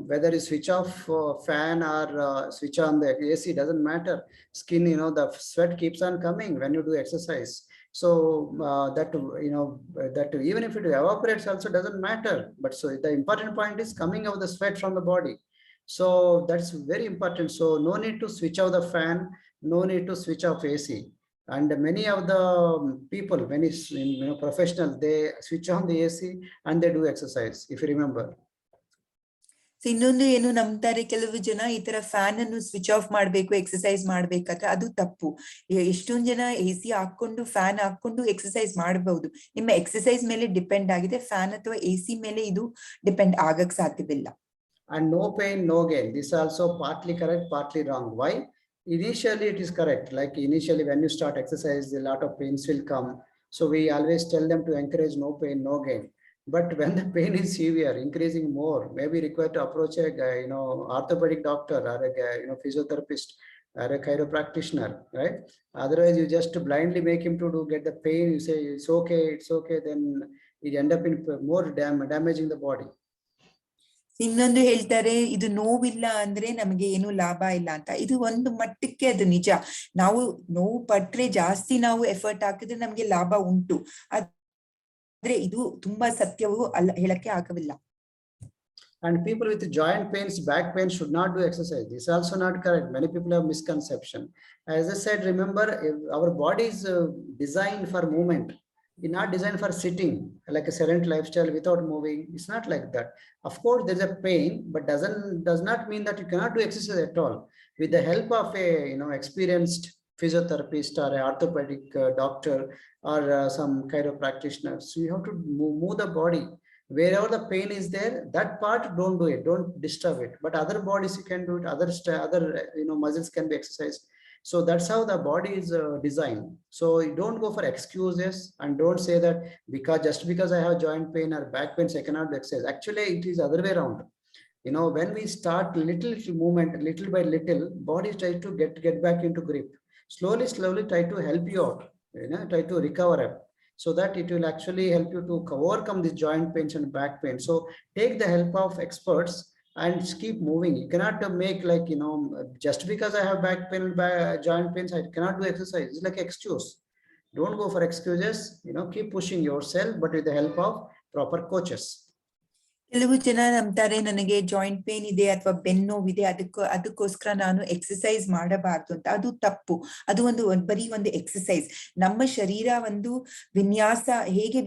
whether you switch off fan or switch on the AC doesn't matter. Skin, the sweat keeps on coming when you do exercise. So that even if it evaporates also doesn't matter. But so the important point is coming of the sweat from the body. So that's very important. So no need to switch off the fan, no need to switch off AC. And many of the people, when it's professional, they switch on the AC and they do exercise, if you remember. So ಇನ್ನೊಂದು ಏನು ನಂಬ್ತಾರೆ ಕೆಲವು ಜನ, ಈ ತರ fan ಅನ್ನು switch off ಮಾಡ್ಬೇಕು exercise ಮಾಡ್ಬೇಕಾದ್ರೆ. ಅದು ತಪ್ಪು. ಎಷ್ಟೊಂದ್ ಜನ AC ಹಾಕೊಂಡು ಫ್ಯಾನ್ ಹಾಕೊಂಡು ಎಕ್ಸರ್ಸೈಸ್ ಮಾಡಬಹುದು. ನಿಮ್ಮ ಎಕ್ಸರ್ಸೈಸ್ ಮೇಲೆ ಡಿಪೆಂಡ್ ಆಗಿದೆ. ಫ್ಯಾನ್ ಅಥವಾ AC ಮೇಲೆ ಇದು ಡಿಪೆಂಡ್ ಆಗಕ್ ಸಾಧ್ಯವಿಲ್ಲ. And no pain, no gain. This is also partly correct, partly wrong. Why? Initially it is correct. Like initially when you start exercise, a lot of pains will come. So we always tell them to encourage no pain, no gain. But when the pain is severe, increasing more, maybe require to approach a orthopedic doctor or a physiotherapist or a chiropractor, right? Otherwise you just blindly make him to get the pain. You say it's okay, then it end up in more damaging the body. ಇನ್ನೊಂದು ಹೇಳ್ತಾರೆ, ಇದು ನೋವಿಲ್ಲ ಅಂದ್ರೆ ನಮಗೆ ಏನು ಲಾಭ ಇಲ್ಲ ಅಂತ. ಇದು ಒಂದು ಮಟ್ಟಕ್ಕೆ ಅದು ನಿಜ. ನಾವು ನೋವು ಪಟ್ರೆ ಜಾಸ್ತಿ ನಾವು ಎಫರ್ಟ್ ಹಾಕಿದ್ರೆ ನಮ್ಗೆ ಲಾಭ ಉಂಟು. ಆದ್ರೆ ಇದು ತುಂಬಾ ಸತ್ಯವೂ ಅಲ್ಲ, ಹೇಳಕ್ಕೆ ಆಗವಿಲ್ಲ. And people with joint pains, back pain should not do exercise. This is also not correct. Many people have misconception. As I said, remember, our body is designed for movement. It's not designed for sitting like a sedentary lifestyle without moving. It's not like that. Of course, there's a pain, but does not mean that you cannot do exercise at all. With the help of a experienced physiotherapist or an orthopedic doctor or some chiropractor, so you have to move the body. Wherever the pain is there, that part don't do it, don't disturb it. But other bodies you can do it. Other muscles can be exercised. So that's how the body is designed. So you don't go for excuses and don't say that just because I have joint pain or back pain, I cannot do exercise. Actually, it is other way around. When we start little movement, little by little, body tries to get back into grip. Slowly try to help you out. Try to recover it, so that it will actually help you to overcome these joint pains and back pain. So take the help of experts and keep moving. You cannot make like, just because I have back pain, joint pains, I cannot do exercise. It's like excuse. Don't go for excuses. Keep pushing yourself, but with the help of proper coaches. ಕೆಲವು ಜನ ನಂಬ್ತಾರೆ, ನನಗೆ joint pain ಇದೆ ಅಥವಾ ಬೆನ್ನು ನೋವಿದೆ, ಅದಕ್ಕೋಸ್ಕರ ನಾನು ಎಕ್ಸರ್ಸೈಸ್ ಮಾಡಬಾರ್ದು ಅಂತ. ಅದು ತಪ್ಪು. ಅದು ಬರೀ ಒಂದು ಎಕ್ಸರ್ಸೈಸ್. ನಮ್ಮ ಶರೀರ ಒಂದು ವಿನ್ಯಾಸ ಹೇಗೆ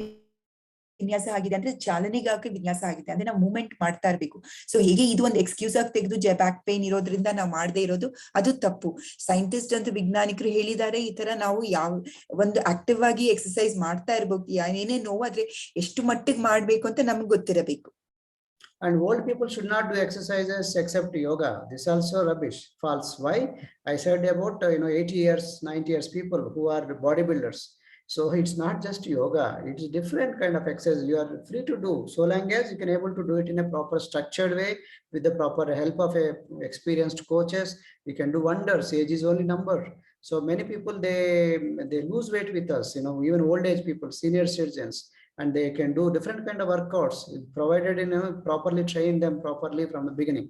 ವಿನ್ಯಾಸ ಆಗಿದೆ ಅಂದ್ರೆ ಚಾಲನೆಗಾಗಿ ವಿನ್ಯಾಸ ಆಗಿದೆ. ಅಂದ್ರೆ ನಾವು ಮೂವ್ಮೆಂಟ್ ಮಾಡ್ತಾ ಇರ್ಬೇಕು. ಸೊ ಹೇಗೆ ಇದು ಒಂದು ಎಕ್ಸ್ಕ್ಯೂಸ್ ಆಗಿ ತೆಗೆದು ಬ್ಯಾಕ್ ಪೇನ್ ಇರೋದ್ರಿಂದ ನಾವು ಮಾಡದೇ ಇರೋದು, ಅದು ತಪ್ಪು. ಸೈಂಟಿಸ್ಟ್ ಅಂತ ವಿಜ್ಞಾನಿಕರು ಹೇಳಿದ್ದಾರೆ, ಈ ತರ ನಾವು ಒಂದು ಆಕ್ಟಿವ್ ಆಗಿ ಎಕ್ಸರ್ಸೈಸ್ ಮಾಡ್ತಾ ಇರ್ಬೇಕು. ಏನೇ ನೋವಾದ್ರೆ ಎಷ್ಟು ಮಟ್ಟಿಗೆ ಮಾಡ್ಬೇಕು ಅಂತ ನಮ್ಗೆ ಗೊತ್ತಿರಬೇಕು. And old people should not do exercises except yoga. This is also rubbish, false. Why? I said about 80 years, 90 years people who are bodybuilders. So it's not just yoga. It's different kind of exercise. You are free to do, so long as you can able to do it in a proper structured way with the proper help of a experienced coaches. You can do wonders. Age is only number. So many people they lose weight with us. Even old age people, senior citizens. And they can do different kind of workouts, provided properly train them properly from the beginning.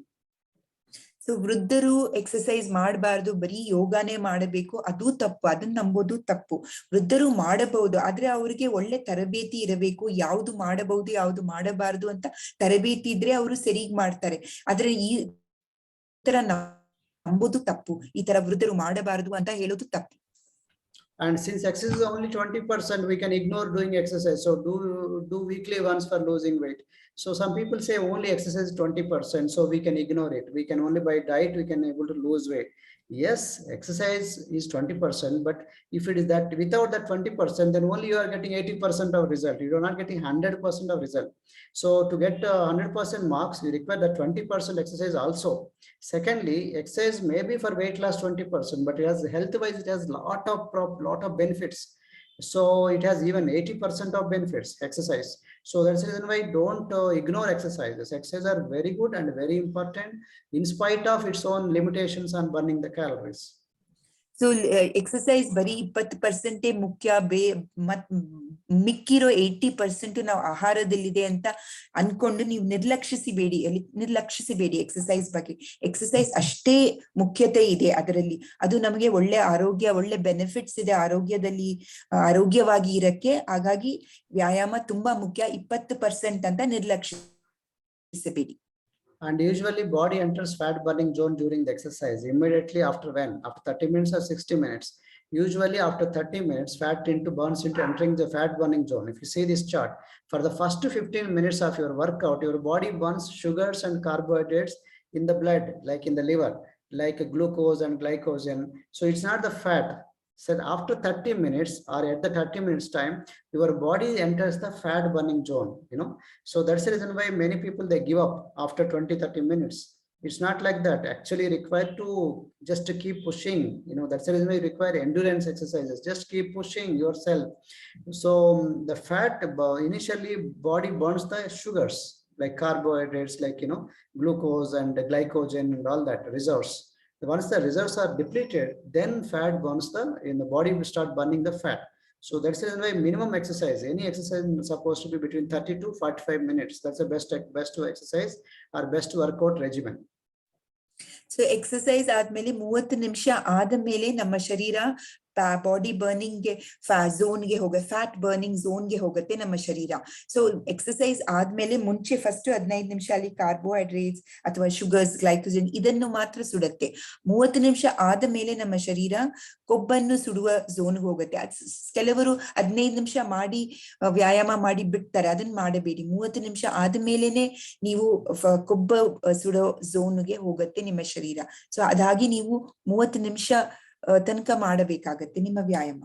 So ವೃದ್ಧರು exercise ಮಾಡಬಾರ್ದು, ಬರೀ ಯೋಗಾನೇ ಮಾಡಬೇಕು, ಅದು ತಪ್ಪು. ಅದನ್ನ ನಂಬೋದು ತಪ್ಪು. ವೃದ್ಧರು ಮಾಡಬಹುದು, ಆದ್ರೆ ಅವ್ರಿಗೆ ಒಳ್ಳೆ ತರಬೇತಿ ಇರಬೇಕು. ಯಾವ್ದು ಮಾಡಬಹುದು ಯಾವ್ದು ಮಾಡಬಾರದು ಅಂತ ತರಬೇತಿ ಇದ್ರೆ ಅವರು ಸರಿಗ್ ಮಾಡ್ತಾರೆ. ಆದ್ರೆ ಈ ತರ ನಂಬೋದು ತಪ್ಪು. ಈ ತರ ವೃದ್ಧರು ಮಾಡಬಾರದು ಅಂತ ಹೇಳೋದು ತಪ್ಪು. And since exercise is only 20%, we can ignore doing exercise. So do weekly once for losing weight. So some people say only exercise 20%, so we can ignore it. We can only by diet, we can able to lose weight. Yes, exercise is 20%, but if it is that without that 20%, then only you are getting 80% of result. You are not getting 100% of result. So to get 100% marks, we require that 20% exercise also. Secondly, exercise may be for weight loss 20%, but it has health wise, it has lot of benefits. So it has even 80% of benefits, exercise. So that's the reason why don't ignore exercises. Exercises are very good and very important in spite of its own limitations on burning the calories. So exercise ಬರೀ 20% ಮುಖ್ಯ, ಮಿಕ್ಕಿರೋ 80% ನಾವು ಆಹಾರದಲ್ಲಿದೆ ಅಂತ ಅನ್ಕೊಂಡು ನೀವು ನಿರ್ಲಕ್ಷಿಸಬೇಡಿ exercise ಬಗ್ಗೆ. Exercise ಅಷ್ಟೇ ಮುಖ್ಯತೆ ಇದೆ ಅದರಲ್ಲಿ. ಅದು ನಮಗೆ ಒಳ್ಳೆ ಆರೋಗ್ಯ, ಒಳ್ಳೆ ಬೆನಿಫಿಟ್ಸ್ ಇದೆ ಆರೋಗ್ಯದಲ್ಲಿ, ಆರೋಗ್ಯವಾಗಿ ಇರಕ್ಕೆ. ಹಾಗಾಗಿ ವ್ಯಾಯಾಮ ತುಂಬಾ ಮುಖ್ಯ. 20% ಅಂತ ನಿರ್ಲಕ್ಷಿಸಬೇಡಿ. And usually body enters fat burning zone during the exercise immediately after after 30 minutes or 60 minutes. Usually after 30 minutes, fat burns into entering the fat burning zone. If you see this chart, for the first 15 minutes of your workout, your body burns sugars and carbohydrates in the blood, like in the liver, like glucose and glycogen. So it's not the fat. So after 30 minutes or at the 30 minutes time, your body enters the fat burning zone, So that's the reason why many people, they give up after 20-30 minutes. It's not like that. Actually required to just to keep pushing, that's the reason why you require endurance exercises. Just keep pushing yourself. So the fat, initially body burns the sugars like carbohydrates, like, glucose and glycogen and all that reserves. Once the reserves are depleted, then fat burns the body will start burning the fat. So that's the reason why minimum exercise, any exercise is supposed to be between 30 to 45 minutes. That's the best to exercise or best workout regimen. So exercise ಆದ್ಮೇಲೆ 30 ನಿಮಿಷ ಆದ್ಮೇಲೆ ನಮ್ಮ ಶರೀರ body burning ಗೆ fat burning ಝೋನ್ಗೆ ಹೋಗುತ್ತೆ ನಮ್ಮ ಶರೀರ. So exercise ಆದ್ಮೇಲೆ ಮುಂಚೆ ಫಸ್ಟ್ 15 ನಿಮಿಷ ಅಲ್ಲಿ ಕಾರ್ಬೋಹೈಡ್ರೇಟ್ಸ್ ಅಥವಾ ಶುಗರ್ಸ್, ಗ್ಲೈಕೋಜನ್ ಇದನ್ನು ಮಾತ್ರ ಸುಡುತ್ತೆ. 30 ನಿಮಿಷ ಆದ ಮೇಲೆ ನಮ್ಮ ಶರೀರ ಕೊಬ್ಬನ್ನು ಸುಡುವ ಝೋನ್ಗೆ ಹೋಗುತ್ತೆ. ಕೆಲವರು 15 ನಿಮಿಷ ಮಾಡಿ ವ್ಯಾಯಾಮ ಮಾಡಿ ಬಿಡ್ತಾರೆ, ಅದನ್ನ ಮಾಡಬೇಡಿ. 30 ನಿಮಿಷ ಆದ್ಮೇಲೆನೆ ನೀವು ಕೊಬ್ಬ ಸುಡೋ ಝೋನ್ಗೆ ಹೋಗುತ್ತೆ ನಿಮ್ಮ ಶರೀರ. ಸೊ ಅದಾಗಿ ನೀವು 30 ನಿಮಿಷ ತನಕ ಮಾಡಬೇಕಾಗತ್ತೆ ನಿಮ್ಮ ವ್ಯಾಯಾಮ.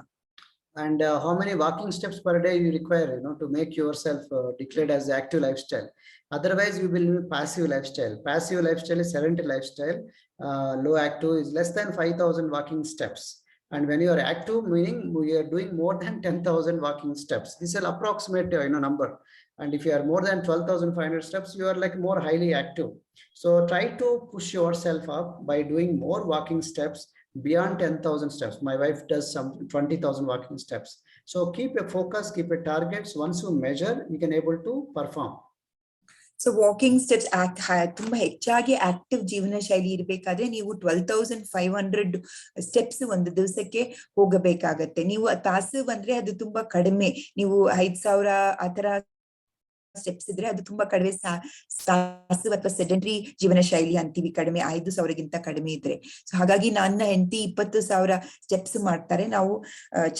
And how many walking steps per day you require, to make yourself declared as active lifestyle. Otherwise you will be passive lifestyle. Passive lifestyle is sedentary lifestyle. Low active is less than 5,000 walking steps. And when you are active, meaning you are doing more than 10,000 walking steps. This is an approximate number. And if you are more than 12,500 steps, you are like more highly active. So try to push yourself up by doing more walking steps beyond 10,000 steps. My wife does some 20,000 walking steps. So keep a focus, keep a targets. Once you measure, you can able to perform. So walking steps ತುಂಬಾ ಹೆಚ್ಚಾಗಿ active ಜೀವನ ಶೈಲಿ ಇರ್ಬೇಕಾದ್ರೆ ನೀವು 12,500 steps ಒಂದು ದಿವಸಕ್ಕೆ ಹೋಗಬೇಕಾಗತ್ತೆ. ನೀವು ತಾಸು ಅಂದ್ರೆ ಅದು ತುಂಬಾ ಕಡಿಮೆ. ನೀವು 5,000 ಆತರ ಸ್ಟೆಪ್ಸ್ ಇದ್ರೆ ಅದು ತುಂಬಾ ಕಡಿಮೆ. ಸಾಸು ಅಥವಾ ಸೆಡೆಂಟರಿ ಜೀವನ ಶೈಲಿ ಅಂತೀವಿ, ಕಡಿಮೆ 5,000ಗಿಂತ ಕಡಿಮೆ ಇದ್ರೆ. ಸೊ ಹಾಗಾಗಿ ನನ್ನ ಹೆಂಡತಿ 20,000 ಸ್ಟೆಪ್ಸ್ ಮಾಡ್ತಾರೆ. ನಾವು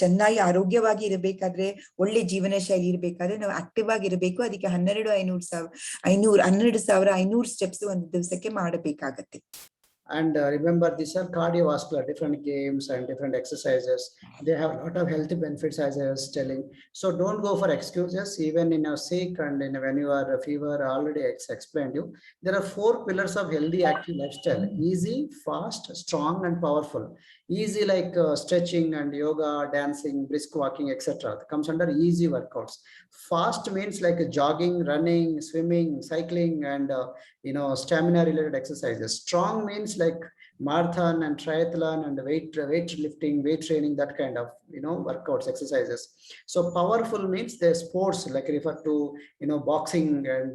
ಚೆನ್ನಾಗಿ ಆರೋಗ್ಯವಾಗಿ ಇರಬೇಕಾದ್ರೆ, ಒಳ್ಳೆ ಜೀವನ ಶೈಲಿ ಇರ್ಬೇಕಾದ್ರೆ ನಾವು ಆಕ್ಟಿವ್ ಆಗಿರ್ಬೇಕು. ಅದಕ್ಕೆ 12,500 ಸ್ಟೆಪ್ಸ್ ಒಂದು ದಿವಸಕ್ಕೆ ಮಾಡಬೇಕಾಗತ್ತೆ. And remember, these are cardiovascular, different games and different exercises. They have a lot of healthy benefits, as I was telling. So don't go for excuses. Even in a sick and when you are a fever, already explained you. There are 4 pillars of healthy active lifestyle: easy, fast, strong, and powerful. Easy like stretching and yoga, dancing, brisk walking, etc. It comes under easy workouts. Fast means like jogging, running, swimming, cycling, and stamina related exercises. Strong means like marathon and triathlon and weight lifting, weight training, that kind of workouts, exercises. So powerful means the sports, like refer to boxing and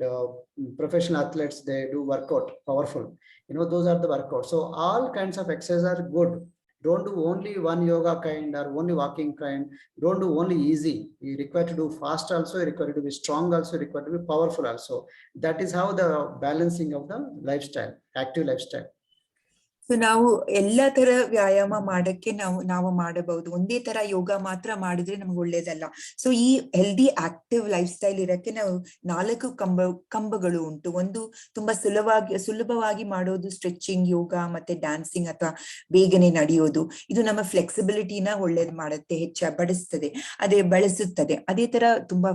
professional athletes, they do workout powerful. those are the workouts. So all kinds of exercises are good. Don't do only one yoga kind or only walking kind. Don't do only easy. You require to do fast also, you require to be strong also, you require to be powerful also. That is how the balancing of the lifestyle, active lifestyle. So ನಾವು ಎಲ್ಲಾ ತರ ವ್ಯಾಯಾಮ ಮಾಡಕ್ಕೆ ನಾವು ಮಾಡಬಹುದು. ಒಂದೇ ತರ ಯೋಗ ಮಾತ್ರ ಮಾಡಿದ್ರೆ ನಮ್ಗೆ ಒಳ್ಳೇದಲ್ಲ. ಸೊ ಈ ಹೆಲ್ದಿ ಆಕ್ಟಿವ್ ಲೈಫ್ ಸ್ಟೈಲ್ ಇರಕ್ಕೆ ನಾವು 4 ಕಂಬಗಳು ಉಂಟು. ಒಂದು ತುಂಬಾ ಸುಲಭವಾಗಿ ಮಾಡೋದು ಸ್ಟ್ರೆಚಿಂಗ್, ಯೋಗ ಮತ್ತೆ ಡ್ಯಾನ್ಸಿಂಗ್ ಅಥವಾ ಬೇಗನೆ ನಡೆಯೋದು. ಇದು ನಮ್ಮ ಫ್ಲೆಕ್ಸಿಬಿಲಿಟಿನ ಒಳ್ಳೇದ್ ಮಾಡುತ್ತೆ, ಬಡಿಸ್ತದೆ, ಬಳಸುತ್ತದೆ. ಅದೇ ತರ ತುಂಬಾ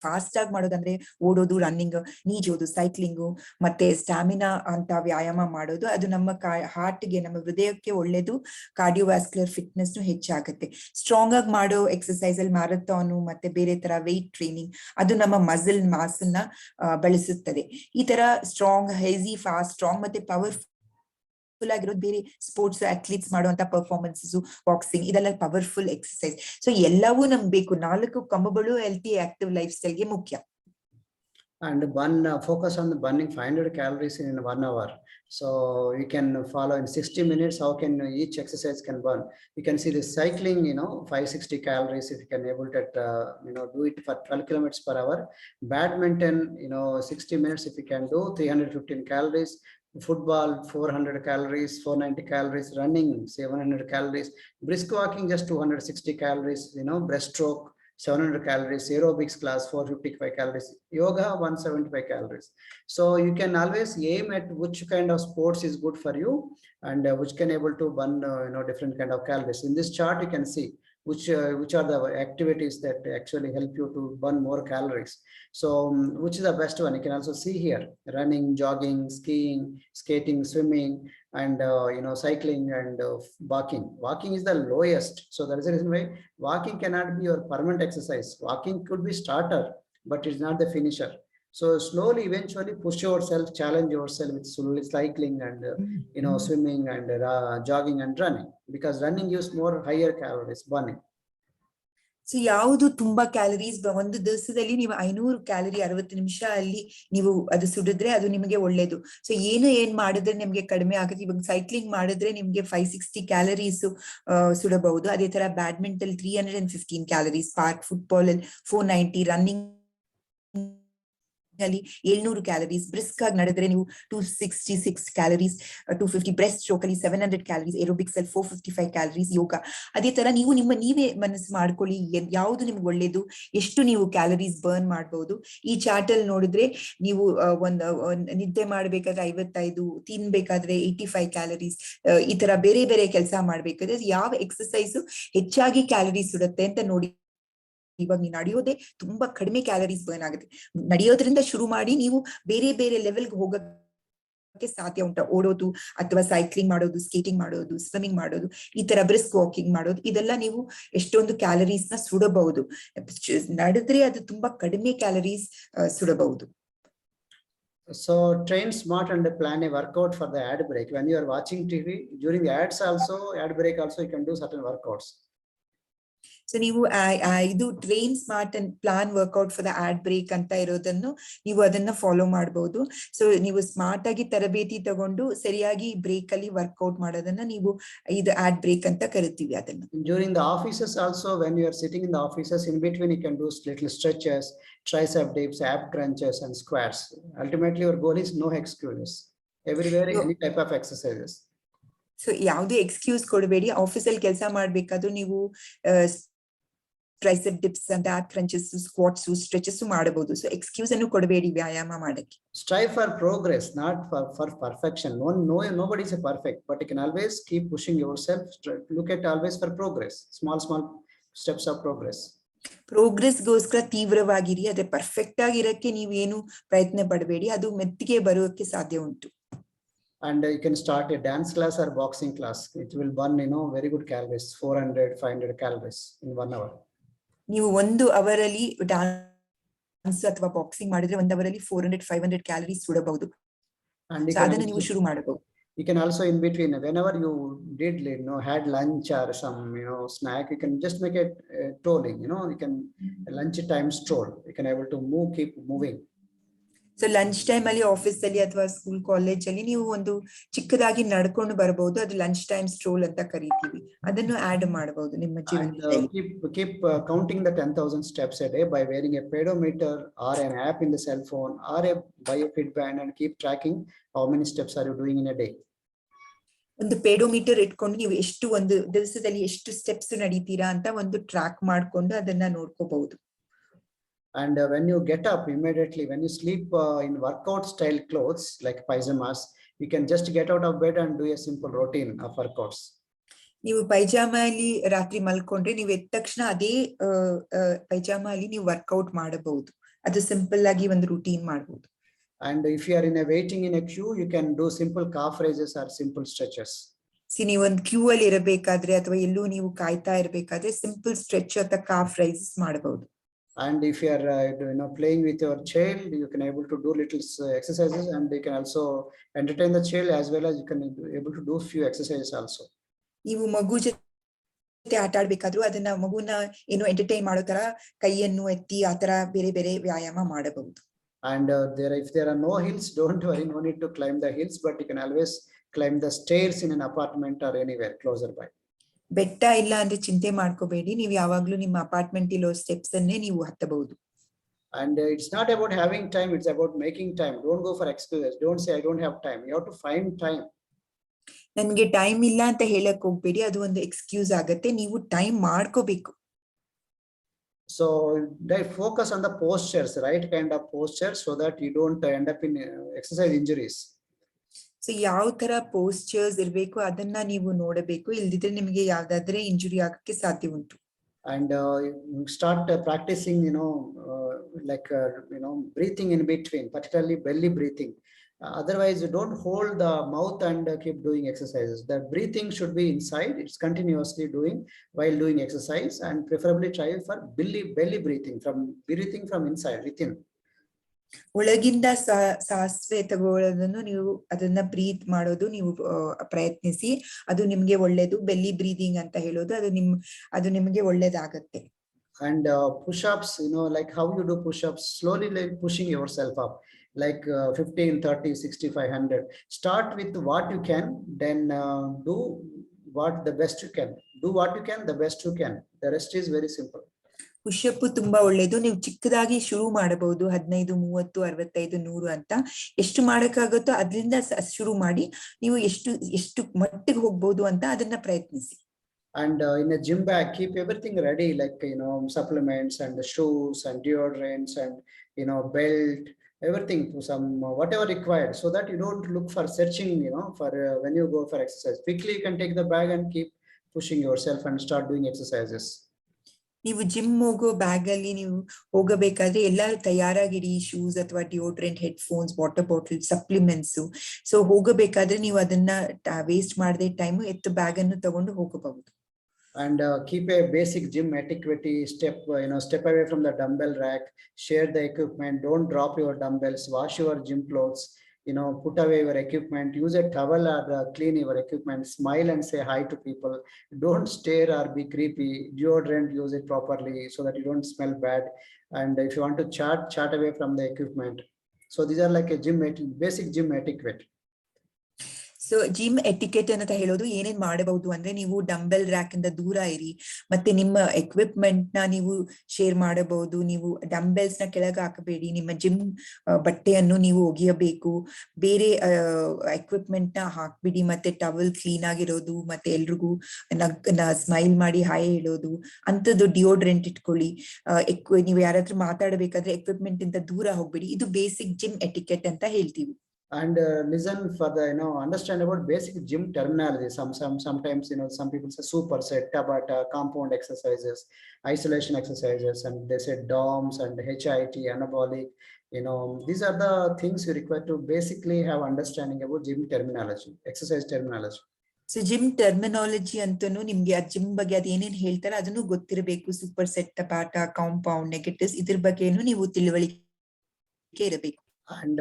ಫಾಸ್ಟ್ ಆಗಿ ಮಾಡೋದಂದ್ರೆ ಓಡೋದು, ರನ್ನಿಂಗ್, ನೀಜೋದು, ಸೈಕ್ಲಿಂಗು ಮತ್ತೆ ಸ್ಟಾಮಿನಾ ಅಂತ ವ್ಯಾಯಾಮ ಮಾಡೋದು. ಅದು ನಮ್ಮ ಹಾರ್ಟ್ಗೆ, ನಮ್ಮ ಹೃದಯಕ್ಕೆ ಒಳ್ಳೇದು. ಕಾರ್ಡಿಯೋವ್ಯಾಸ್ಕ್ಯುಲರ್ ಫಿಟ್ನೆಸ್ ಹೆಚ್ಚಾಗುತ್ತೆ. ಸ್ಟ್ರಾಂಗ್ ಆಗಿ ಮಾಡೋ ಎಕ್ಸರ್ಸೈಸ್ ಅಲ್ಲಿ ಮ್ಯಾರಥಾನು ಮತ್ತೆ ಬೇರೆ ತರ ವೆಯ್ಟ್ ಟ್ರೈನಿಂಗ್, ಅದು ನಮ್ಮ ಮಸಲ್ ಮಾಸ್ ಅನ್ನ ಬೆಳೆಸುತ್ತದೆ. ಈ ತರ ಸ್ಟ್ರಾಂಗ್, ಹೆಲ್ದಿ, ಫಾಸ್ಟ್, ಸ್ಟ್ರಾಂಗ್ ಮತ್ತೆ ಪವರ್ಫುಲ್ ಆಗಿರೋದು ಬೇರೆ ಸ್ಪೋರ್ಟ್ಸ್ ಅಥ್ಲೀಟ್ಸ್ ಮಾಡುವಂತ ಪರ್ಫಾರ್ಮೆನ್ಸಸ್, ಬಾಕ್ಸಿಂಗ್, ಇದೆಲ್ಲ ಪವರ್ಫುಲ್ ಎಕ್ಸರ್ಸೈಸ್. ಸೊ ಎಲ್ಲವೂ ನಮ್ಗೆ ಬೇಕು. 4 ಕಂಬಗಳು ಹೆಲ್ತಿ ಆಕ್ಟಿವ್ ಲೈಫ್ ಸ್ಟೈಲ್ಗೆ ಮುಖ್ಯ. And focus on the burning 500 calories in 1 hour. So you can follow in 60 minutes how can each exercise can burn. You can see the cycling, 560 calories if you can able to do it for 12 kilometers per hour. Badminton, 60 minutes if you can do 315 calories. Football 400 calories, 490 calories. Running 700 calories. Brisk walking just 260 calories. Breaststroke 700 calories. Aerobics class 455 calories. Yoga 175 calories. So you can always aim at which kind of sports is good for you and which can able to burn different kind of calories. In this chart you can see which are the activities that actually help you to burn more calories. So which is the best one? You can also see here: running, jogging, skiing, skating, swimming, and cycling and walking. Walking is the lowest. So that is the reason why walking cannot be your permanent exercise. Walking could be starter, but it's not the finisher. So slowly, eventually push yourself, challenge yourself with slowly cycling and swimming and jogging and running, because running gives more higher calories burning. So ಯಾವುದು ತುಂಬಾ calories, ಒಂದು ದಿವಸದಲ್ಲಿ ನೀವು 500 calorie 60 ನಿಮಿಷ ಅಲ್ಲಿ ನೀವು ಅದು ಸುಡಿದ್ರೆ ಅದು ನಿಮಗೆ ಒಳ್ಳೇದು. ಸೊ ಏನ್ ಮಾಡಿದ್ರೆ ನಿಮ್ಗೆ ಕಡಿಮೆ ಆಗುತ್ತೆ. ಇವಾಗ ಸೈಕ್ಲಿಂಗ್ ಮಾಡಿದ್ರೆ ನಿಮ್ಗೆ 560 ಕ್ಯಾಲರೀಸ್ ಸುಡಬಹುದು. ಅದೇ ತರ ಬ್ಯಾಡ್ಮಿಂಟನ್ 315 ಕ್ಯಾಲರೀಸ್, ಪಾರ್ಕ್ ಫುಟ್ಬಾಲ್ ಅಲ್ಲಿ 490, ರನ್ನಿಂಗ್ ನಲ್ಲಿ 700 ಕ್ಯಾಲರೀಸ್, ಬ್ರಿಸ್ಕ್ ಆಗಿ ನಡೆದ್ರೆ ನೀವು 266 ಕ್ಯಾಲರೀಸ್, 250, ಬ್ರೆಸ್ಟ್ ಸ್ಟ್ರೋಕ್ ಅಲ್ಲಿ 700 ಕ್ಯಾಲರೀಸ್, ಏರೋಬಿಕ್ಸ್ ಅಲ್ಲಿ 455 ಕ್ಯಾಲರೀಸ್, ಯೋಗ. ಅದೇ ತರ ನೀವೇ ಮನಸ್ಸು ಮಾಡ್ಕೊಳ್ಳಿ ಯಾವುದು ನಿಮ್ಗೆ ಒಳ್ಳೇದು, ಎಷ್ಟು ನೀವು ಕ್ಯಾಲರೀಸ್ ಬರ್ನ್ ಮಾಡಬಹುದು. ಈ ಚಾರ್ಟ್ ಅಲ್ಲಿ ನೋಡಿದ್ರೆ ನೀವು ನಿದ್ದೆ ಮಾಡ್ಬೇಕಾದ್ರೆ 55, ತಿನ್ಬೇಕಾದ್ರೆ 85 ಕ್ಯಾಲರೀಸ್, ಈ ತರ ಬೇರೆ ಬೇರೆ ಕೆಲಸ ಮಾಡ್ಬೇಕಾದ್ರೆ ಯಾವ ಎಕ್ಸರ್ಸೈಸ್ ಹೆಚ್ಚಾಗಿ ಕ್ಯಾಲರೀಸ್ ಸುಡುತ್ತೆ ಅಂತ ನೋಡಿ. ಇವಾಗ ನೀವು ನಡೆಯೋದೇ ತುಂಬಾ ಕಡಿಮೆ ಕ್ಯಾಲರೀಸ್ ಬರ್ನ್ ಆಗುತ್ತೆ. ನಡೆಯೋದ್ರಿಂದ ಶುರು ಮಾಡಿ ನೀವು ಬೇರೆ ಬೇರೆ ಲೆವೆಲ್ಗೆ ಹೋಗಕ್ಕೆ ಸಾಧ್ಯ ಉಂಟು. ಓಡೋದು ಅಥವಾ ಸೈಕ್ಲಿಂಗ್ ಮಾಡೋದು, ಸ್ಕೇಟಿಂಗ್ ಮಾಡೋದು, ಸ್ವಿಮ್ಮಿಂಗ್ ಮಾಡೋದು, ಈ ತರ ಬ್ರಿಸ್ಕ್ ವಾಕಿಂಗ್ ಮಾಡೋದು, ಇದೆಲ್ಲ ನೀವು ಎಷ್ಟೊಂದು ಕ್ಯಾಲರೀಸ್ ನ ಸುಡಬಹುದು. ನಡೆದ್ರೆ ಅದು ತುಂಬಾ ಕಡಿಮೆ calories ಸುಡಬಹುದು. So train smart and plan a workout for the ad break. When you are watching TV, during the ads also, ad break also, you can do certain workouts. So ನೀವು ಇದು train smart and plan workout for the ad break ಅಂತ ಇರೋದನ್ನು ನೀವು ಅದನ್ನ follow ಮಾಡಬಹುದು. So ನೀವು smart ಆಗಿ ತರಬೇತಿ ತಗೊಂಡು ಸರಿಯಾಗಿ ಬ್ರೇಕ್ ಅಲ್ಲಿ ವರ್ಕೌಟ್ ಮಾಡೋದನ್ನ ನೀವು ಇದು ಆಡ್ ಬ್ರೇಕ್ ಅಂತ ಕರಿತೀವಿ ಅದನ್ನ. During the offices also, when you are sitting in the offices, in between you can do little stretches, tricep dips, ab crunches and squats. Ultimately your goal is no excuses. Everywhere any type of exercises. So ಯಾವುದೇ excuse ಕೊಡಬೇಡಿ. ಆಫೀಸಲ್ಲಿ ಕೆಲಸ ಮಾಡ್ಬೇಕಾದ್ರೂ ನೀವು tricep dips ಅಂತ ab crunches, squats, stretches ಮಾಡಬಹುದು. So excuse ಅನ್ನು ಕೊಡಬೇಡಿ ವ್ಯಾಯಾಮ ಮಾಡಕ್ಕೆ. Strive for progress, not for perfection. Nobody is perfect, but you can always keep pushing yourself. Look at always for progress, small steps of progress. ಪ್ರೋಗ್ರೆಸ್ಗೋಸ್ಕರ ತೀವ್ರವಾಗಿರಿ. ಅದೇ perfect ಆಗಿರಕ್ಕೆ ನೀವೇನು ಪ್ರಯತ್ನ ಪಡಬೇಡಿ, ಅದು ಮೆತ್ತಿಗೆ ಬರೋಕ್ಕೆ ಸಾಧ್ಯ ಉಂಟು. And you can start a dance class or boxing class. It will burn very good calories, 400, 500 calories in 1 hour. ನೀವು 1 ಅವರಲ್ಲಿ dance ಅಥವಾ ಬಾಕ್ಸಿಂಗ್ ಮಾಡಿದ್ರೆ 1 ಅವರಲ್ಲಿ 400, 500 ಕ್ಯಾಲರೀಸ್ ಸುಡಬಹುದು. ಅದನ್ನು ನೀವು ಶುರು ಮಾಡಬಹುದು. You can also in between, whenever you did had lunch or some snack, you can just make it trolling. You can lunch time stroll. You can able to keep moving. So lunch time ಅಲ್ಲಿ office ಅಲ್ಲಿ ಅಥವಾ school college ಅಲ್ಲಿ ನೀವು ಒಂದು ಚಿಕ್ಕದಾಗಿ ನಡ್ಕೊಂಡು ಬರಬಹುದು, ಅದು ಲಂಚ್ ಟೈಮ್ ಸ್ಟ್ರೋಲ್ ಅಂತ ಕರಿತೀವಿ. ಅದನ್ನು ಆಡ್ ಮಾಡಬಹುದು ನಿಮ್ಮ And ಜೀವನದಲ್ಲಿ. keep counting the 10,000 steps a day by wearing a pedometer or an app in the cell phone or buy a fit band and keep tracking how many steps are you doing in a day. ಒಂದು ಪೇಡೋಮೀಟರ್ ಇಟ್ಕೊಂಡು ನೀವು ಎಷ್ಟು ಒಂದು ದಿವಸದಲ್ಲಿ ಎಷ್ಟು steps ನಡೀತೀರಾ ಅಂತ ಒಂದು track ಮಾಡ್ಕೊಂಡು ಅದನ್ನ ನೋಡ್ಕೋಬಹುದು. And when you get up immediately, when you sleep in workout style clothes like pajamas, you can just get out of bed and do a simple routine of workouts. ನೀವು ಪೈಜಾಮ ಅಲ್ಲಿ ರಾತ್ರಿ ಮಲ್ಕೊಂಡ್ರೆ ನೀವು ಎದ್ದ ತಕ್ಷಣ ಅದೇ ಪೈಜಾಮ ಅಲ್ಲಿ ನೀವು ವರ್ಕೌಟ್ ಮಾಡಬಹುದು. ಅದು ಸಿಂಪಲ್ ಆಗಿ ಒಂದು ರೂಟೀನ್ ಮಾಡಬಹುದು. And if you are in a waiting in a queue, you can do simple calf raises or simple stretches. ನೀವು ಒಂದು ಕ್ಯೂ ಅಲ್ಲಿ ಇರಬೇಕಾದ್ರೆ ಅಥವಾ ಎಲ್ಲೂ ನೀವು ಕಾಯ್ತಾ ಇರಬೇಕಾದ್ರೆ ಸಿಂಪಲ್ ಸ್ಟ್ರೆಚ್ ಅಥವಾ ಕಾಫ್ ರೈಸಸ್ ಮಾಡಬಹುದು. And if you are playing with your child, you can able to do little exercises, and you can also entertain the child as well as you can able to do few exercises also. ನೀವು ಮಗು ಜೊತೆ ಆಟ ಆಡ್ಬೇಕಾದ್ರೂ ಅದನ್ನ ಮಗುನ ಏನು entertain ಮಾಡೋ ತರ ಕೈಯನ್ನು ಎತ್ತಿ ಆತರ ಬೇರೆ ಬೇರೆ ವ್ಯಾಯಾಮ ಮಾಡಬಹುದು. And if there are no hills, don't worry, no need to climb the hills, but you can always climb the stairs in an apartment or anywhere closer by. ಬೆಟ್ಟ ಇಲ್ಲ ಅಂದ್ರೆ ಚಿಂತೆ ಮಾಡ್ಕೋಬೇಡಿ, ನೀವು ಯಾವಾಗ್ಲೂ ನಿಮ್ಮ ಅಪಾರ್ಟ್ಮೆಂಟ್ ಇರೋ ಸ್ಟೆಪ್ಸ್ ಅನ್ನೇ ನೀವು ಹತ್ತಬಹುದು. And it's not about having time, it's about making time. Don't go for excuses. Don't say I don't have time. You have to find time. ನನ್ಗೆ ಟೈಮ್ ಇಲ್ಲ ಅಂತ ಹೇಳಕ್ ಹೋಗ್ಬೇಡಿ, ಅದು ಒಂದು ಎಕ್ಸ್ಕ್ಯೂಸ್ ಆಗತ್ತೆ. ನೀವು ಟೈಮ್ ಮಾಡ್ಕೋಬೇಕು. So they focus on the postures, right kind of postures, so that you don't end up in exercise injuries. So ಯಾವ ತರ ಪೋಸ್ಚರ್ಸ್ ಇರ್ಬೇಕು ಅದನ್ನ ನೀವು ನೋಡಬೇಕು, ಇಲ್ದಿದ್ರೆ ನಿಮಗೆ ಯಾವ್ದಾದ್ರೆ ಇಂಜುರಿ ಆಗಕ್ಕೆ ಸಾಧ್ಯ ಉಂಟು. And start practicing, breathing in between, particularly belly breathing. Otherwise you don't hold the mouth and keep doing exercises. The breathing should be inside, it's continuously doing while doing exercise, and preferably try for belly breathing, from breathing from inside within. ಒಳಗಿಂದ ಸಾಸಿವೆ ತಗೊಳ್ಳೋದನ್ನು ನೀವು ಅದನ್ನ breathe ಮಾಡೋದು ನೀವು ಪ್ರಯತ್ನಿಸಿ, ಅದು ನಿಮ್ಗೆ ಒಳ್ಳೇದು. ಬೆಲ್ಲಿ ಬ್ರೀದಿಂಗ್ ಅಂತ ಹೇಳೋದು ಅದು ನಿಮ್ಗೆ ಒಳ್ಳೇದಾಗತ್ತೆ. And push-ups, like how you do push-ups, slowly like pushing yourself up, like 15, 30, 60, 500. Start with what you can, then do what the best you can. Do what you can, the best you can. The rest is very simple. Push-up ತುಂಬಾ ಒಳ್ಳೇದು. ನೀವು ಚಿಕ್ಕದಾಗಿ ಶುರು ಮಾಡಬಹುದು, 15, 30, 65, 100 ಅಂತ ಎಷ್ಟು ಮಾಡಕ್ಕಾಗುತ್ತೋ ಅದರಿಂದ ಶುರು ಮಾಡಿ ನೀವು ಎಷ್ಟು ಮಟ್ಟಿಗೆ ಹೋಗ್ಬಹುದು ಅಂತ ಅದನ್ನ ಪ್ರಯತ್ನಿಸಿ. And in a gym bag, keep everything ready, like supplements and the shoes and deodorants and belt, everything, some whatever required, so that you don't look for searching for when you go for exercise. Quickly you can take the bag and keep pushing yourself and start doing exercises. ನೀವು gym ಹೋಗೋ bag ಅಲ್ಲಿ ನೀವು ಹೋಗಬೇಕಾದ್ರೆ ಎಲ್ಲರೂ ತಯಾರಾಗಿರಿ, shoes ಅಥವಾ deodorant, headphones, water bottle, supplements. So ಹೋಗಬೇಕಾದ್ರೆ ನೀವು ಅದನ್ನ ವೇಸ್ಟ್ ಮಾಡದೆ ಟೈಮ್ ಎತ್ತು ಬ್ಯಾಗ್ ಅನ್ನು ತಗೊಂಡು ಹೋಗಬಹುದು. And keep a basic gym etiquette, step away from the dumbbell rack, share the equipment, don't drop your dumbbells, wash your gym clothes, put away your equipment, use a towel or clean your equipment, smile and say hi to people, don't stare or be creepy, deodorant, use it properly so that you don't smell bad, and if you want to chat away from the equipment. So these are like a basic gym etiquette. So gym etiquette ಅಂತ ಹೇಳೋದು ಏನೇನ್ ಮಾಡಬಹುದು ಅಂದ್ರೆ, ನೀವು dumbbell rack ಇಂದ ದೂರ ಇರಿ, ಮತ್ತೆ ನಿಮ್ಮ ಎಕ್ವಿಪ್ಮೆಂಟ್ ನ ನೀವು ಶೇರ್ ಮಾಡಬಹುದು. ನೀವು ಡಂಬೆಲ್ಸ್ ನ ಕೆಳಗೆ ಹಾಕಬೇಡಿ, ನಿಮ್ಮ ಜಿಮ್ ಬಟ್ಟೆಯನ್ನು ನೀವು ಒಗೆಯಬೇಕು, ಬೇರೆ ಎಕ್ವಿಪ್ಮೆಂಟ್ ನ ಹಾಕ್ಬಿಡಿ, ಮತ್ತೆ ಟವಲ್ ಕ್ಲೀನ್ ಆಗಿರೋದು, ಮತ್ತೆ ಎಲ್ರಿಗೂ ಸ್ಮೈಲ್ ಮಾಡಿ ಹಾಯ್ ಹೇಳೋದು ಅಂತದ್ದು. ಡಿಯೋಡ್ರೆಂಟ್ ಇಟ್ಕೊಳ್ಳಿ. ನೀವು ಯಾರಾದ್ರೂ ಮಾತಾಡಬೇಕಾದ್ರೆ ಎಕ್ವಿಪ್ಮೆಂಟ್ ಇಂದ ದೂರ ಹೋಗ್ಬೇಡಿ. ಇದು ಬೇಸಿಕ್ ಜಿಮ್ ಎಟಿಕೆಟ್ ಅಂತ ಹೇಳ್ತೀವಿ. And listen for the understand about basic gym terminology. Sometimes some people say superset, tabata, compound exercises, isolation exercises, and they say DOMS and HIIT, anabolic. These are the things you require to basically have understanding about gym terminology, exercise terminology. So gym terminology ಅಂತನೂ ನಿಮ್ಗೆ ಆ gym ಬಗ್ಗೆ ಅದ್ ಏನೇನ್ ಹೇಳ್ತಾರೆ ಅದನ್ನು ಗೊತ್ತಿರಬೇಕು. Super set, ಟಬಾಟ, compound, negatives, ಇದ್ರ ಬಗ್ಗೆನು ನೀವು ತಿಳುವಳಿಕೆ ಇರಬೇಕು. And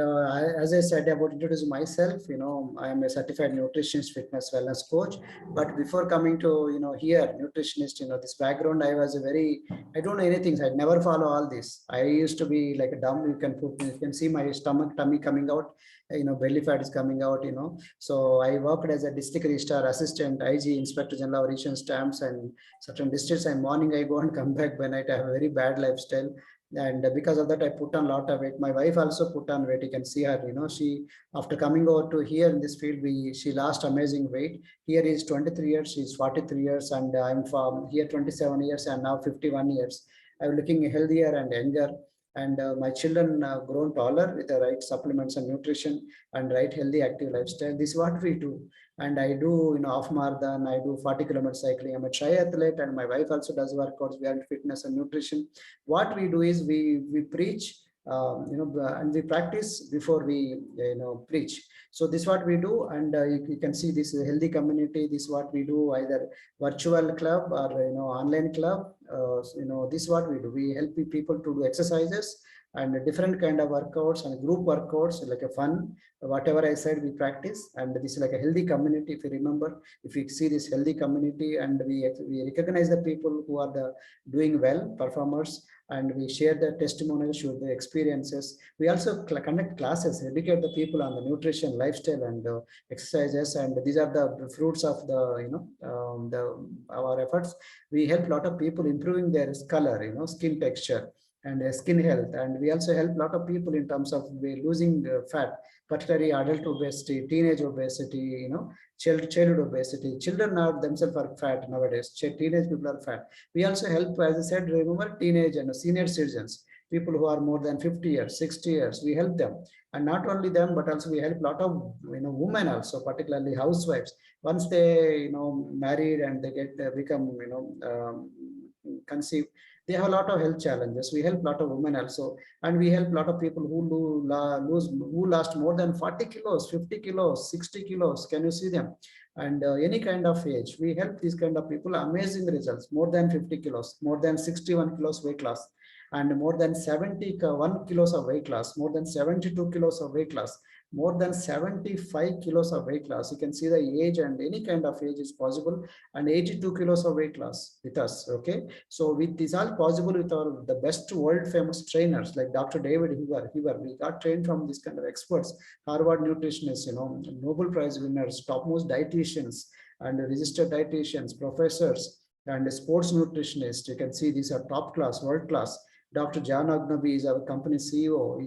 as I said about introducing myself, I am a certified nutritionist, fitness, wellness coach. But before coming to, here, nutritionist, this background, I was I don't know anything. I never follow all this. I used to be like a dumb. You can see my tummy coming out, belly fat is coming out, So I worked as a district registrar assistant, IG, inspector general of region stamps and certain districts. And morning I go and come back by night. I have a very bad lifestyle. And because of that, I put on a lot of weight. My wife also put on weight. You can see her, she, after coming over to here in this field, she lost amazing weight. Here is 23 years, she's 43 years, and I'm from here 27 years and now 51 years. I'm looking healthier and younger. And my children grown taller with the right supplements and nutrition and right healthy active lifestyle. This is what we do. And I do, half marathon, I do 40-kilometer cycling. I'm a triathlete, and my wife also does workouts. We have fitness and nutrition. What we do is we preach, and we practice before we preach. So this is what we do, and you can see this is a healthy community. This is what we do, either virtual club or online club. This is what we do. We help people to do exercises and different kind of workouts and group workouts, like a fun, whatever I said, we practice. And this is like a healthy community. If you remember, if you see this healthy community, and we recognize the people who are doing well, performers, and we share the testimonials, share the experiences. We also conduct classes, educate the people on the nutrition, lifestyle, and exercises. And these are the fruits of our efforts. We help a lot of people improving their color, skin texture, and skin health. And we also help a lot of people in terms of losing fat, particularly adult obesity, teenage obesity, childhood obesity. Children are themselves are fat nowadays. Teenage people are fat. We also help, as I said, remember, teenage and senior citizens, people who are more than 50 years, 60 years. We help them. And not only them, but also we help a lot of women also, particularly housewives. Once they married and they become conceive, they have a lot of health challenges. We help a lot of women also, and we help a lot of people who lost more than 40 kilos, 50 kilos, 60 kilos. Can you see them? And any kind of age, we help these kind of people. Amazing results, more than 50 kilos, more than 61 kilos weight loss, and more than 71 kilos of weight loss, more than 72 kilos of weight loss, more than 75 kilos of weight loss. You can see the age, and any kind of age is possible, and 82 kilos of weight loss with us. Okay, so with this all possible with the best world famous trainers like Dr. David Heber. We got trained from this kind of experts, Harvard nutritionists, Nobel Prize winners, topmost dietitians and registered dietitians, professors, and sports nutritionists. You can see these are top class, world class. Dr. John Agnabi is our company CEO.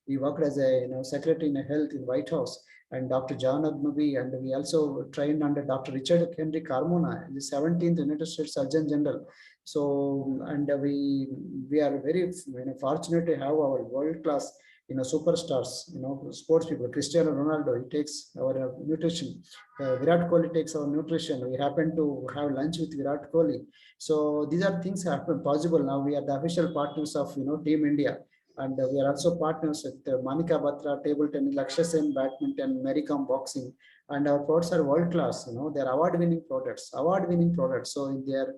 He worked as a secretary in health in White House. And Dr. John Agnabi, and we also trained under Dr. Richard Henry Carmona, the 17th United States Surgeon General. So, and we are very fortunate to have our world class superstars, sports people. Cristiano Ronaldo, he takes our nutrition. Virat Kohli takes our nutrition. We happen to have lunch with Virat Kohli. So these are things happen possible now. We are the official partners of Team India, and we are also partners with Manika Batra table tennis, Lakshya Sen badminton, Mary Kom boxing, and our products are world class. They are award-winning products. So they are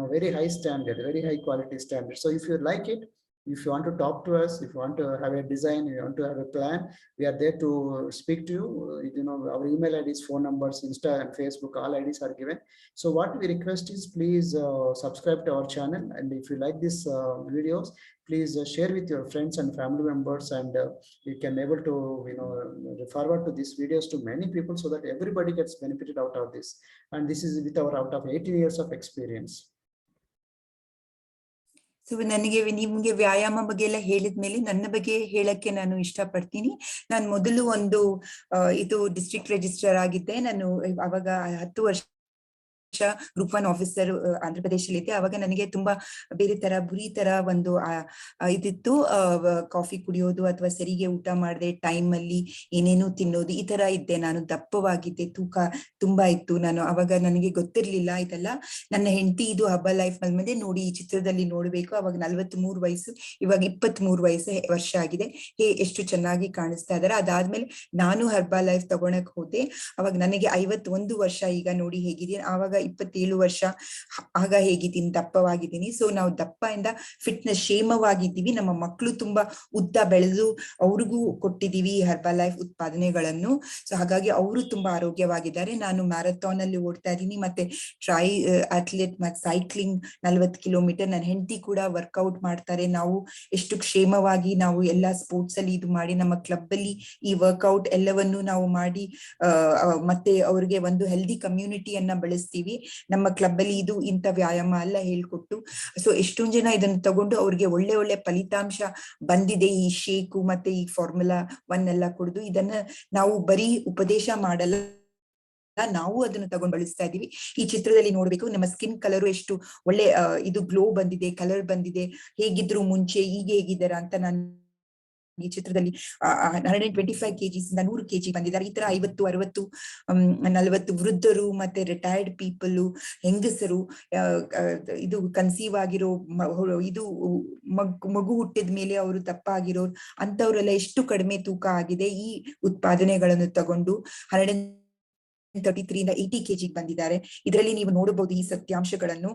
very high standard, very high quality standard. So if you like it, if you want to talk to us, if you want to have a design, you want to have a plan, we are there to speak to you. Our email IDs, phone numbers, Insta and Facebook, all IDs are given. So what we request is, please subscribe to our channel, and if you like these videos, please share with your friends and family members, and you can able to forward to these videos to many people, so that everybody gets benefited out of this. And this is with our out of 18 years of experience. So ನನಗೆ ನಿಮ್ಗೆ ವ್ಯಾಯಾಮ ಬಗ್ಗೆ ಎಲ್ಲ ಹೇಳಿದ್ಮೇಲೆ ನನ್ನ ಬಗ್ಗೆ ಹೇಳಕ್ಕೆ ನಾನು ಇಷ್ಟಪಡ್ತೀನಿ. ನಾನು ಮೊದಲು ಇದು ಡಿಸ್ಟ್ರಿಕ್ಟ್ ರಿಜಿಸ್ಟ್ರಾರ್ ಆಗಿದ್ದೆ. ನಾನು ಅವಾಗ 10 ವರ್ಷ ಗ್ರೂಪ್ 1 ಆಫೀಸರ್ ಆಂಧ್ರ ಪ್ರದೇಶದಲ್ಲಿದ್ದೆ. ಅವಾಗ ನನಗೆ ತುಂಬಾ ಬೇರೆ ತರ ಬುರಿ ತರ ಇದಿತ್ತು. ಕಾಫಿ ಕುಡಿಯೋದು ಅಥವಾ ಸರಿಗೆ ಊಟ ಮಾಡದೆ ಟೈಮ್ ಅಲ್ಲಿ ಏನೇನು ತಿನ್ನೋದು, ಈ ತರ ಇದ್ದೆ. ನಾನು ದಪ್ಪವಾಗಿದ್ದೆ, ತೂಕ ತುಂಬಾ ಇತ್ತು. ಅವಾಗ ನನಗೆ ಗೊತ್ತಿರ್ಲಿಲ್ಲ ಇದೆಲ್ಲ. ನನ್ನ ಹೆಂಡತಿ ಇದು ಹಬ್ಬ ಲೈಫ್ ಮೇಲೆ ನೋಡಿ, ಈ ಚಿತ್ರದಲ್ಲಿ ನೋಡ್ಬೇಕು, ಅವಾಗ 43 ವಯಸ್ಸು, ಇವಾಗ 23 ವರ್ಷ ಆಗಿದೆ. ಎಷ್ಟು ಚೆನ್ನಾಗಿ ಕಾಣಿಸ್ತಾ ಇದಾರೆ. ಅದಾದ್ಮೇಲೆ ನಾನು ಹರ್ಬಾ ಲೈಫ್ ತಗೊಳಕ್ ಹೋದೆ. ಅವಾಗ ನನಗೆ 51 ವರ್ಷ ಈಗ ನೋಡಿ ಹೇಗಿದೆಯಾ. ಆವಾಗ 27 ವರ್ಷ. ಆಗ ಹೇಗಿದ್ದೀನಿ, ದಪ್ಪವಾಗಿದ್ದೀನಿ. ಸೊ ನಾವು ದಪ್ಪ ಇಂದ ಫಿಟ್ನೆಸ್ ಕ್ಷೇಮವಾಗಿದ್ದೀವಿ. ನಮ್ಮ ಮಕ್ಕಳು ತುಂಬಾ ಉದ್ದ ಬೆಳೆದು ಅವ್ರಿಗೂ ಕೊಟ್ಟಿದ್ದೀವಿ ಹರ್ಬಲ್ ಲೈಫ್ ಉತ್ಪಾದನೆಗಳನ್ನು. ಸೊ ಹಾಗಾಗಿ ಅವರು ತುಂಬಾ ಆರೋಗ್ಯವಾಗಿದ್ದಾರೆ. ನಾನು ಮ್ಯಾರಥಾನ್ ಅಲ್ಲಿ ಓಡ್ತಾ ಇದ್ದೀನಿ, ಮತ್ತೆ ಟ್ರೈ ಅಥ್ಲೆಟ್ ಮತ್ತೆ ಸೈಕ್ಲಿಂಗ್ 40 ಕಿಲೋಮೀಟರ್. ನನ್ನ ಹೆಂಡತಿ ಕೂಡ ವರ್ಕೌಟ್ ಮಾಡ್ತಾರೆ. ನಾವು ಎಷ್ಟು ಕ್ಷೇಮವಾಗಿ ನಾವು ಎಲ್ಲಾ ಸ್ಪೋರ್ಟ್ಸ್ ಅಲ್ಲಿ ಇದು ಮಾಡಿ ನಮ್ಮ ಕ್ಲಬ್ ಅಲ್ಲಿ ಈ ವರ್ಕೌಟ್ ಎಲ್ಲವನ್ನು ನಾವು ಮಾಡಿ ಮತ್ತೆ ಅವ್ರಿಗೆ ಒಂದು ಹೆಲ್ದಿ ಕಮ್ಯುನಿಟಿಯನ್ನ ಬೆಳೆಸ್ತೀವಿ ನಮ್ಮ ಕ್ಲಬ್ ಅಲ್ಲಿ. ಇದು ಇಂಥ ವ್ಯಾಯಾಮ ಎಲ್ಲ ಹೇಳ್ಕೊಟ್ಟು, ಸೊ ಎಷ್ಟೊಂದು ಜನ ಇದನ್ನು ತಗೊಂಡು ಅವ್ರಿಗೆ ಒಳ್ಳೆ ಒಳ್ಳೆ ಫಲಿತಾಂಶ ಬಂದಿದೆ. ಈ ಶೇಕು ಮತ್ತೆ ಈ ಫಾರ್ಮುಲಾ 1 ಎಲ್ಲ ಕುಡಿದು. ಇದನ್ನ ನಾವು ಬರೀ ಉಪದೇಶ ಮಾಡಲ್ಲ, ನಾವು ಅದನ್ನು ತಗೊಂಡು ಬಳಸ್ತಾ ಇದೀವಿ. ಈ ಚಿತ್ರದಲ್ಲಿ ನೋಡ್ಬೇಕು, ನಮ್ಮ ಸ್ಕಿನ್ ಕಲರ್ ಎಷ್ಟು ಒಳ್ಳೆ ಇದು ಗ್ಲೋ ಬಂದಿದೆ, ಕಲರ್ ಬಂದಿದೆ. ಹೇಗಿದ್ರು ಮುಂಚೆ, ಈಗ ಹೇಗಿದ್ದಾರ ಅಂತ ನಾನು ಈ ಚಿತ್ರದಲ್ಲಿ 125 kgs ಇಂದ 100 kg ಬಂದಿದ್ದಾರೆ. ಈ ತರ 50, 60, 40 ವೃದ್ಧರು ಮತ್ತೆ ರಿಟೈರ್ಡ್ ಪೀಪಲ್, ಹೆಂಗಸರು, ಇದು ಕನ್ಸೀವ್ ಆಗಿರೋ, ಇದು ಮಗು ಹುಟ್ಟಿದ ಮೇಲೆ ಅವರು ತಪ್ಪಾಗಿರೋರು, ಅಂತವ್ರೆಲ್ಲ ಎಷ್ಟು ಕಡಿಮೆ ತೂಕ ಆಗಿದೆ ಈ ಉತ್ಪಾದನೆಗಳನ್ನು ತಗೊಂಡು 133 ಇಂದ 80 kg ಬಂದಿದ್ದಾರೆ. ಇದರಲ್ಲಿ ನೀವು ನೋಡಬಹುದು ಈ ಸತ್ಯಾಂಶಗಳನ್ನು.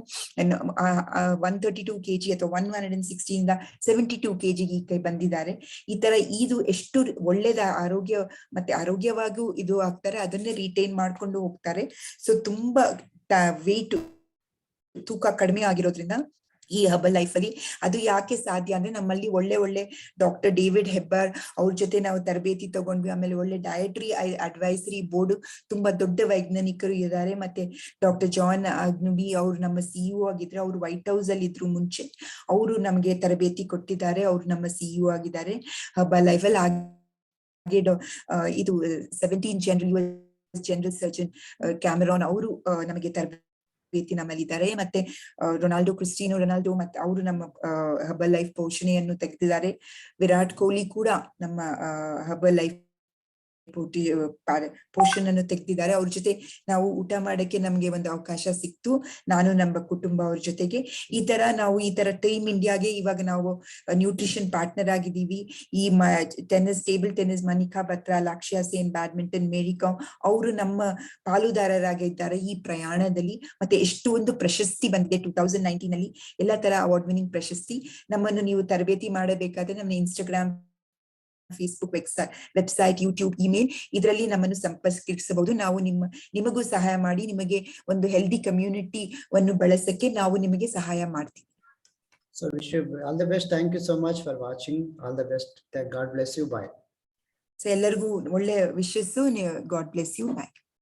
132 kg ಅಥವಾ 160 ಇಂದ 72 kg ಈ ಬಂದಿದ್ದಾರೆ. ಈ ತರ ಇದು ಎಷ್ಟು ಒಳ್ಳೆದ ಆರೋಗ್ಯ ಮತ್ತೆ ಆರೋಗ್ಯವಾಗೂ ಇದು ಆಗ್ತಾರೆ, ಅದನ್ನೇ ರಿಟೈನ್ ಮಾಡ್ಕೊಂಡು ಹೋಗ್ತಾರೆ. ಸೊ ತುಂಬಾ ವೆಯ್ಟ್ ತೂಕ ಕಡಿಮೆ ಆಗಿರೋದ್ರಿಂದ ಈ ಹರ್ಬಲ್ ಲೈಫ್ ಅಲ್ಲಿ ಅದು ಯಾಕೆ ಸಾಧ್ಯ ಅಂದ್ರೆ, ನಮ್ಮಲ್ಲಿ ಒಳ್ಳೆ ಒಳ್ಳೆ ಡಾಕ್ಟರ್ ಡೇವಿಡ್ ಹೆಬ್ಬಾರ್ ಅವ್ರ ಜೊತೆ ನಾವು ತರಬೇತಿ ತಗೊಂಡ್ವಿ. ಆಮೇಲೆ ಒಳ್ಳೆ ಡಯಟ್ರಿ ಅಡ್ವೈಸರಿ ಬೋರ್ಡ್ ತುಂಬಾ ದೊಡ್ಡ ವೈಜ್ಞಾನಿಕರು ಇದ್ದಾರೆ. ಮತ್ತೆ ಡಾಕ್ಟರ್ ಜಾನ್ ಅಗ್ನುಬಿ ಅವ್ರು ನಮ್ಮ CEO ಆಗಿದ್ರೆ, ಅವ್ರು ವೈಟ್ ಹೌಸ್ ಅಲ್ಲಿ ಇದ್ರು ಮುಂಚೆ. ಅವರು ನಮ್ಗೆ ತರಬೇತಿ ಕೊಟ್ಟಿದ್ದಾರೆ, ಅವ್ರು ನಮ್ಮ CEO ಆಗಿದ್ದಾರೆ ಹರ್ಬಲ್ ಲೈಫ್ ಅಲ್ಲಿ. ಹಾಗೆ ಇದು 17 ಜನರಲ್ ಸರ್ಜನ್ ಕ್ಯಾಮರಾನ್ ಅವರು ನಮಗೆ ತರಬೇತಿ ನಮ್ಮಲ್ಲಿದ್ದಾರೆ. ಮತ್ತೆ ಕ್ರಿಸ್ಟಿಯಾನೋ ರೊನಾಲ್ಡೋ ಮತ್ತೆ ಅವರು ನಮ್ಮ ಹರ್ಬಲ್ ಲೈಫ್ ಪೋಷಣೆಯನ್ನು ತೆಗೆದಿದ್ದಾರೆ. ವಿರಾಟ್ ಕೊಹ್ಲಿ ಕೂಡ ನಮ್ಮ ಹರ್ಬಲ್ ಲೈಫ್ ಪೋಷನ್ ಅನ್ನು ತೆಗೆದಿದ್ದಾರೆ. ಅವ್ರ ಜೊತೆ ನಾವು ಊಟ ಮಾಡಕ್ಕೆ ನಮ್ಗೆ ಒಂದು ಅವಕಾಶ ಸಿಕ್ತು, ನಾನು ನಮ್ಮ ಕುಟುಂಬ ಅವ್ರ ಜೊತೆಗೆ. ಈ ತರ ಟೀಮ್ ಇಂಡಿಯಾಗೆ ಇವಾಗ ನಾವು ನ್ಯೂಟ್ರಿಷನ್ ಪಾರ್ಟ್ನರ್ ಆಗಿದ್ದೀವಿ. ಈ ಟೇಬಲ್ ಟೆನ್ನಿಸ್ ಮನಿಕಾ ಬತ್ರಾ, ಲಕ್ಷ್ಯ ಸೇನ್ ಬ್ಯಾಡ್ಮಿಂಟನ್, ಮೇರಿ ಕಾಮ್ ಅವರು ನಮ್ಮ ಪಾಲುದಾರರಾಗಿದ್ದಾರೆ ಈ ಪ್ರಯಾಣದಲ್ಲಿ. ಮತ್ತೆ ಎಷ್ಟು ಒಂದು ಪ್ರಶಸ್ತಿ ಬಂದಿದೆ 2019 ಅಲ್ಲಿ, ಎಲ್ಲಾ ತರ ಅವಾರ್ಡ್ ವಿನಿಂಗ್ ಪ್ರಶಸ್ತಿ. ನಮ್ಮನ್ನು ನೀವು ತರಬೇತಿ ಮಾಡಬೇಕಾದ್ರೆ ನಮ್ಮ Instagram, Facebook, website, YouTube, email ಇದರಲ್ಲಿ ನಮ್ಮನ್ನು ಸಂಪರ್ಕಿಸಬಹುದು. ನಾವು ನಿಮಗೂ ಸಹಾಯ ಮಾಡಿ ನಿಮಗೆ ಒಂದು ಹೆಲ್ದಿ ಕಮ್ಯುನಿಟಿವನ್ನು ಬೆಳೆಸಕ್ಕೆ ನಾವು ನಿಮಗೆ ಸಹಾಯ ಮಾಡ್ತೀವಿ. So wish you all the best. Thank you so much for watching. All the best. God bless you. Bye. So ಎಲ್ಲರಿಗೂ ಒಳ್ಳೆ wishes. God bless you. Bye.